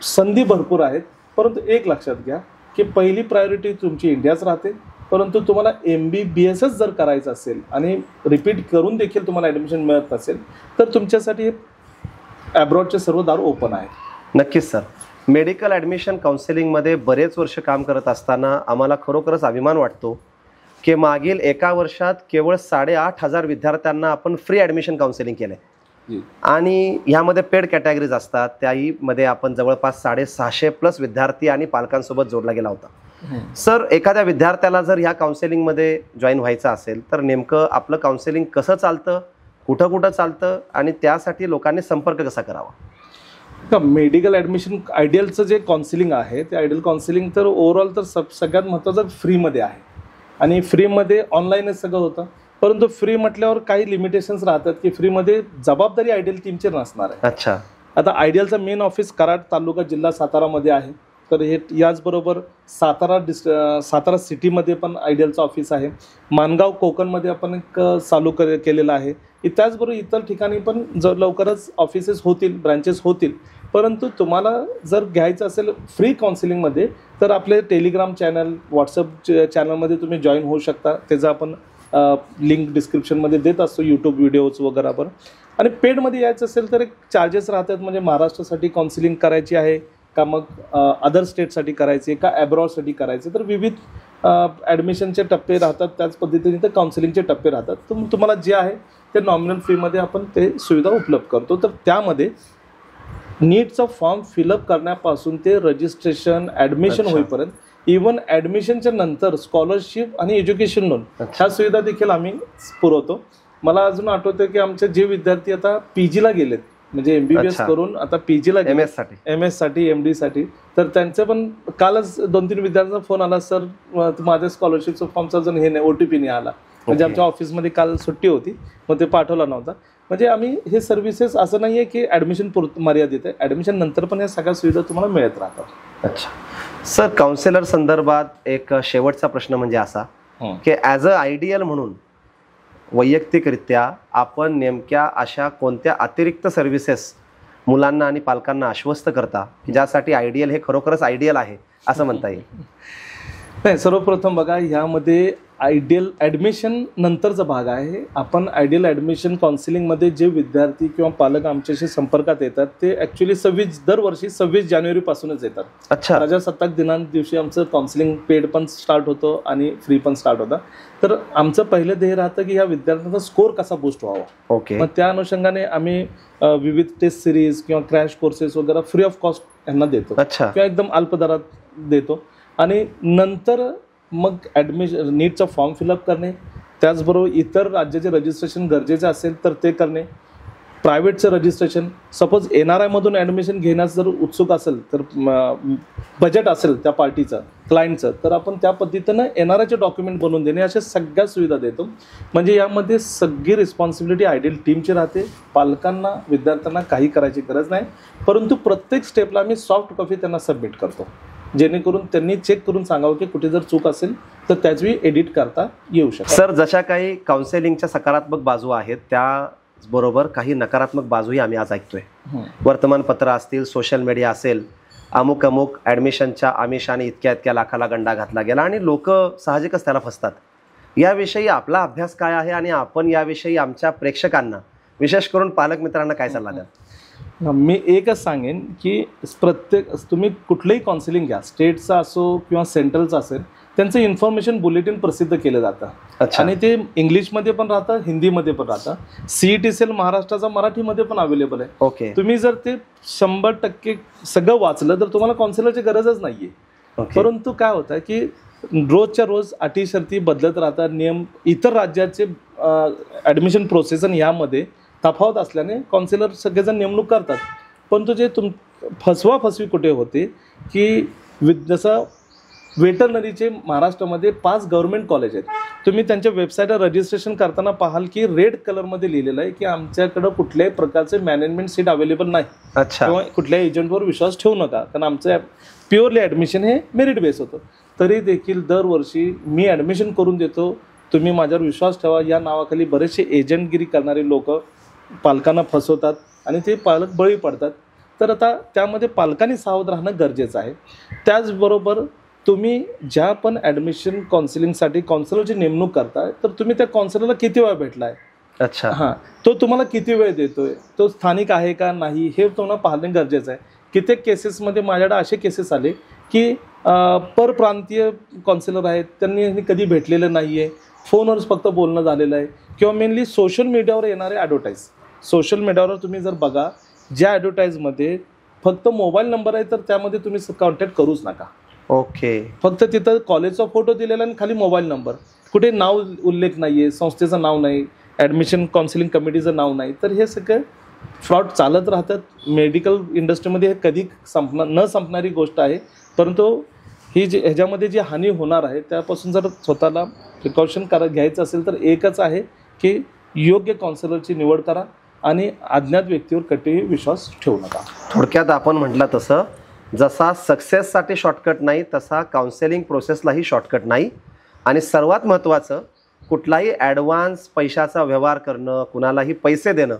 Speaker 2: संधी भरपूर आहेत. परंतु एक लक्षात घ्या की पहिली प्रायोरिटी तुमची इंडियाच राहते. परंतु तुम्हाला MBBSच जर करायचं असेल आणि रिपीट करून देखील तुम्हाला ॲडमिशन मिळत नसेल तर तुमच्यासाठी ॲब्रॉडचे सर्व दार ओपन आहेत.
Speaker 1: नक्कीच सर. मेडिकल ॲडमिशन काउन्सिलिंगमध्ये बरेच वर्ष काम करत असताना आम्हाला खरोखरच अभिमान वाटतो की मागील 1 वर्षात केवळ 8,500 विद्यार्थ्यांना आपण फ्री ॲडमिशन काउन्सिलिंग केलं आहे. आणि ह्यामध्ये पेड कॅटेगरीज असतात, त्याहीमध्ये आपण जवळपास 650+ विद्यार्थी आणि पालकांसोबत जोडला गेला होता. सर, एखाद्या विद्यार्थ्याला जर ह्या काउन्सिलिंगमध्ये जॉईन व्हायचं असेल तर नेमकं आपलं काउन्सिलिंग कसं चालतं, कुठं कुठं चालतं आणि त्यासाठी लोकांनी संपर्क कसा करावा?
Speaker 2: का मेडिकल ॲडमिशन आयडियलचं जे काउन्सिलिंग आहे ते आयडियल काउन्सिलिंग तर ओव्हरऑल तर सगळ्यात महत्त्वाचं फ्रीमध्ये आहे. आणि फ्रीमध्ये ऑनलाईनच सगळं होतं. परंतु फ्री म्हटल्यावर काही लिमिटेशन्स राहतात की फ्रीमध्ये जबाबदारी आयडियल टीमची नसणार आहे.
Speaker 1: अच्छा.
Speaker 2: आता आयडियलचं मेन ऑफिस कराड तालुका जिल्हा सातारामध्ये आहे. तर हे याचबरोबर सातारा सिटीमध्ये पण आयडियलचं ऑफिस आहे. माणगाव कोकणमध्ये आपण एक चालू केलेलं आहे. त्याचबरोबर इतर ठिकाणी पण लवकरच ऑफिसेस होतील, ब्रँचेस होतील. परंतु तुम्हाला जर घ्यायचं असेल फ्री काउन्सिलिंगमध्ये तर आपले टेलिग्राम चॅनल, व्हॉट्सअप चॅनलमध्ये तुम्ही जॉईन होऊ शकता. त्याचं आपण लिंक डिस्क्रिप्शनमध्ये देत असतो, यूट्यूब व्हिडिओज वगैरेवर. आणि पेडमध्ये यायचं असेल तर एक चार्जेस राहतात. म्हणजे महाराष्ट्रासाठी काउन्सिलिंग करायची आहे का, मग अदर स्टेटसाठी करायचे का, ॲब्रॉडसाठी करायचे, तर विविध ॲडमिशनचे टप्पे राहतात. त्याच पद्धतीने तर काउन्सिलिंगचे टप्पे राहतात. तर तुम्हाला जे आहे ते नॉमिनल फीमध्ये आपण ते सुविधा उपलब्ध करतो. तर त्यामध्ये नीटचा फॉर्म फिलअप करण्यापासून ते रजिस्ट्रेशन, ॲडमिशन होईपर्यंत, इव्हन ॲडमिशनच्या नंतर स्कॉलरशिप आणि एज्युकेशन लोन ह्या सुविधा देखील आम्ही पुरवतो. मला अजून आठवतं की आमचे जे विद्यार्थी आता PGला गेलेत, म्हणजे MBBS करून आता PGला MS साठी MD साठी, तर त्यांचं पण कालच 2-3 विद्यार्थ्यांचा फोन आला, सर माझ्या स्कॉलरशिपचा फॉर्मचा अजून हे नाही, OTP नाही आला. म्हणजे आमच्या ऑफिसमध्ये काल सुट्टी होती, मग ते पाठवला नव्हता. म्हणजे आम्ही हे सर्व्हिसेस असं नाही आहे की ॲडमिशन मर्यादित आहे, ॲडमिशन नंतर पण या सगळ्या सुविधा तुम्हाला मिळत राहतात.
Speaker 1: अच्छा सर, काउन्सिलर संदर्भात एक शेवटचा प्रश्न म्हणजे असा की ॲज अ आयडियल म्हणून वैयक्तिकरित्या आपण नेमक्या अशा कोणत्या अतिरिक्त सर्व्हिसेस मुलांना आणि पालकांना आश्वस्त करता की ज्यासाठी आयडियल हे खरोखरच आयडियल आहे असं म्हणता येईल?
Speaker 2: नाही, सर्वप्रथम बघा, ह्यामध्ये आयडियल ॲडमिशन नंतरचा भाग आहे. आपण आयडियल ॲडमिशन काउन्सिलिंगमध्ये जे विद्यार्थी किंवा पालक आमच्याशी संपर्कात येतात ते ॲक्च्युली दरवर्षी 26 जानेवारीपासूनच येतात.
Speaker 1: अच्छा.
Speaker 2: प्रजासत्ताक दिनांक दिवशी आमचं काउन्सिलिंग पेड पण स्टार्ट होतं आणि फ्री पण स्टार्ट होतं. तर आमचं पहिलं ध्येय राहतं की ह्या विद्यार्थ्यांचा स्कोर कसा बूस्ट व्हावा.
Speaker 1: ओके.
Speaker 2: मग त्या अनुषंगाने आम्ही विविध टेस्ट सिरीज किंवा क्रॅश कोर्सेस वगैरे फ्री ऑफ कॉस्ट यांना देतो.
Speaker 1: अच्छा.
Speaker 2: किंवा एकदम अल्प दरात देतो. आणि नंतर मग ॲडमिशन, नीटचा फॉर्म फिलअप करणे, त्याचबरोबर इतर राज्याचे रजिस्ट्रेशन गरजेचे असेल तर ते करणे, प्रायव्हेटचं रजिस्ट्रेशन, सपोज NRIमधून ॲडमिशन घेण्यास जर उत्सुक असेल तर बजेट असेल त्या पार्टीचं, क्लायंटचं, तर आपण त्या पद्धतीनं NRIचे डॉक्युमेंट बनवून देणे, अशा सगळ्या सुविधा देतो. म्हणजे यामध्ये सगळी रिस्पॉन्सिबिलिटी आयडियल टीमची राहते. पालकांना, विद्यार्थ्यांना काही करायची गरज नाही. परंतु प्रत्येक स्टेपला आम्ही सॉफ्ट कॉपी त्यांना सबमिट करतो, जेणेकरून त्यांनी चेक करून सांगावं की कुठे जर चूक असेल तर त्याची एडिट करता येऊ शकते.
Speaker 1: सर, जशा काही काउन्सिलिंगच्या सकारात्मक बाजू आहेत त्याचबरोबर काही नकारात्मक बाजूही आम्ही आज ऐकतोय. वर्तमानपत्र असतील, सोशल मीडिया असेल, अमुक ॲडमिशनच्या आमिषाने इतक्या लाखाला गंडा घातला गेला आणि लोक साहजिकच त्याला फसतात. याविषयी आपला अभ्यास काय आहे आणि आपण याविषयी आमच्या प्रेक्षकांना, विशेष करून पालक मित्रांना काय सल्ला द्याल?
Speaker 2: मी एकच सांगेन की तुम्ही कुठलंही काउन्सिलिंग घ्या, स्टेटचं असो किंवा सेंट्रलचं असेल, त्यांचं इन्फॉर्मेशन बुलेटिन प्रसिद्ध केलं जातं. आणि ते इंग्लिशमध्ये पण राहतं, हिंदीमध्ये पण राहतं. CET सेल महाराष्ट्राचा मराठीमध्ये पण अवेलेबल आहे.
Speaker 1: ओके.
Speaker 2: तुम्ही जर ते 100% सगळं वाचलं तर तुम्हाला काउन्सिलरची गरजच नाहीये. परंतु काय होतं की रोजच्या रोज अटी शर्ती बदलत राहतात, नियम, इतर राज्याचे ॲडमिशन प्रोसेस आणि यामध्ये तफावत असल्याने काउन्सिलर सगळेजण नेमणूक करतात. परंतु जे फसवी कुठे होते की जसं वेटरनरीचे महाराष्ट्रामध्ये 5 गव्हर्नमेंट कॉलेज आहेत. तुम्ही त्यांच्या वेबसाईटवर रजिस्ट्रेशन करताना पाहाल की रेड कलरमध्ये लिहिलेलं आहे की आमच्याकडं कुठल्याही प्रकारचे मॅनेजमेंट सीट अवेलेबल नाही.
Speaker 1: अच्छा.
Speaker 2: किंवा कुठल्याही एजंटवर विश्वास ठेवू नका, कारण आमचं प्युअरली ॲडमिशन हे मेरिट बेस होतं. तरी देखील दरवर्षी मी ॲडमिशन करून देतो, तुम्ही माझ्यावर विश्वास ठेवा, या नावाखाली बरेचसे एजंटगिरी करणारे लोक पालकांना फसवतात आणि ते पालक बळी पडतात. तर आता त्यामध्ये पालकांनी सावध राहणं गरजेचं आहे. त्याचबरोबर तुम्ही ज्या पण ॲडमिशन काउन्सिलिंगसाठी काउन्सिलरची नेमणूक करताय तर तुम्ही त्या काउन्सिलरला किती वेळ भेटलाय.
Speaker 1: अच्छा.
Speaker 2: हां, तो तुम्हाला किती वेळ देतोय, तो स्थानिक आहे का नाही हे तुम्हाला पाहणं गरजेचं आहे. कित्येक केसेसमध्ये माझ्याकडे असे केसेस आले की परप्रांतीय काउन्सिलर आहेत, त्यांनी कधी भेटलेलं नाही आहे, फोनवरच फक्त बोलणं झालेलं आहे. किंवा मेनली सोशल मीडियावर येणारे ॲडव्हर्टाईज, सोशल मीडियावर तुम्ही जर बघा, ज्या ॲडव्हर्टाईजमध्ये फक्त मोबाईल नंबर आहे तर त्यामध्ये तुम्ही कॉन्टॅक्ट करूच नका.
Speaker 1: ओके.
Speaker 2: फक्त तिथं कॉलेजचा फोटो दिलेला आणि खाली मोबाईल नंबर, कुठे नाव उल्लेख नाही आहे, संस्थेचं नाव नाही, ॲडमिशन काउन्सिलिंग कमिटीचं नाव नाही. तर हे सगळं फ्रॉड चालत राहतात. मेडिकल इंडस्ट्रीमध्ये हे कधी न संपणारी गोष्ट आहे. परंतु ही जी ह्याच्यामध्ये जी हानी होणार आहे त्यापासून जर स्वतःला प्रिकॉशन घ्यायचं असेल तर एकच आहे की योग्य काउन्सिलरची निवड करा आणि अज्ञात व्यक्तीवर कधीही विश्वास ठेवू नका.
Speaker 1: थोडक्यात आपण म्हटलं तसं जसा सक्सेससाठी शॉर्टकट नाही तसा काउन्सेलिंग प्रोसेसलाही शॉर्टकट नाही. आणि सर्वात महत्त्वाचं कुठलाही ॲडव्हान्स पैशाचा व्यवहार करणं, कुणालाही पैसे देणं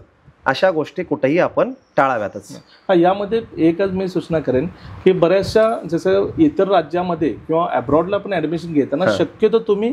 Speaker 1: अशा गोष्टी कुठेही आपण टाळाव्यातच.
Speaker 2: यामध्ये एकच मी सूचना करेन की बऱ्याचशा जसं इतर राज्यामध्ये किंवा अब्रॉडला पण ॲडमिशन घेताना शक्यतो तुम्ही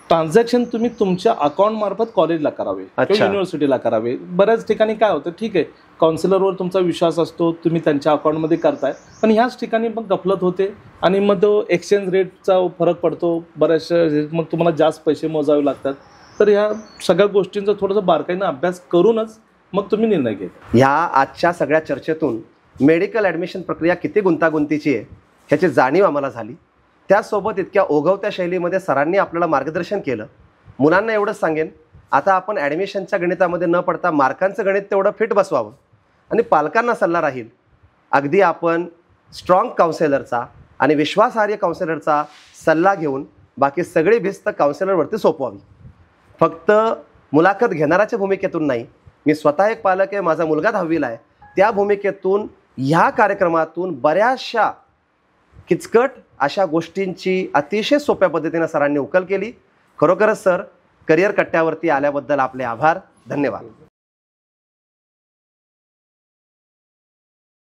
Speaker 2: ट्रान्झॅक्शन तुम्ही तुमच्या अकाउंट मार्फत कॉलेजला करावे किंवा युनिव्हर्सिटीला करावे. बऱ्याच ठिकाणी काय होतं, ठीक आहे काउन्सिलरवर तुमचा विश्वास असतो, तुम्ही त्यांच्या अकाउंटमध्ये करताय, पण ह्याच ठिकाणी पण गफलत होते आणि मग तो एक्सचेंज रेटचा फरक पडतो बऱ्याचशा, मग तुम्हाला जास्त पैसे मोजावे लागतात. तर ह्या सगळ्या गोष्टींचा थोडंसं बारकाईनं अभ्यास करूनच मग तुम्ही निर्णय घ्या.
Speaker 1: ह्या आजच्या सगळ्या चर्चेतून मेडिकल ॲडमिशन प्रक्रिया किती गुंतागुंतीची आहे ह्याची जाणीव आम्हाला झाली. त्यासोबत इतक्या ओघवत्या शैलीमध्ये सरांनी आपल्याला मार्गदर्शन केलं. मुलांना एवढंच सांगेन, आता आपण ॲडमिशनच्या गणितामध्ये न पडता मार्कांचं गणित तेवढं फिट बसवावं. आणि पालकांना सल्ला राहील, अगदी आपण स्ट्रॉंग काउन्सिलरचा आणि विश्वासार्ह काउन्सिलरचा सल्ला घेऊन बाकी सगळी भिस्त काउन्सिलरवरती सोपवावी. फक्त मुलाखत घेणाऱ्याच्या भूमिकेतून नाही, मी स्वतः एक पालक आहे, माझा मुलगा 10वीला आहे, त्या भूमिकेतून ह्या कार्यक्रमातून बऱ्याचशा किचकट अशा गोष्टींची अतिशय सोप्या पद्धतीने सरांनी उकल केली. खरोखरच सर, करिअर कट्ट्यावरती आल्याबद्दल आपले आभार, धन्यवाद.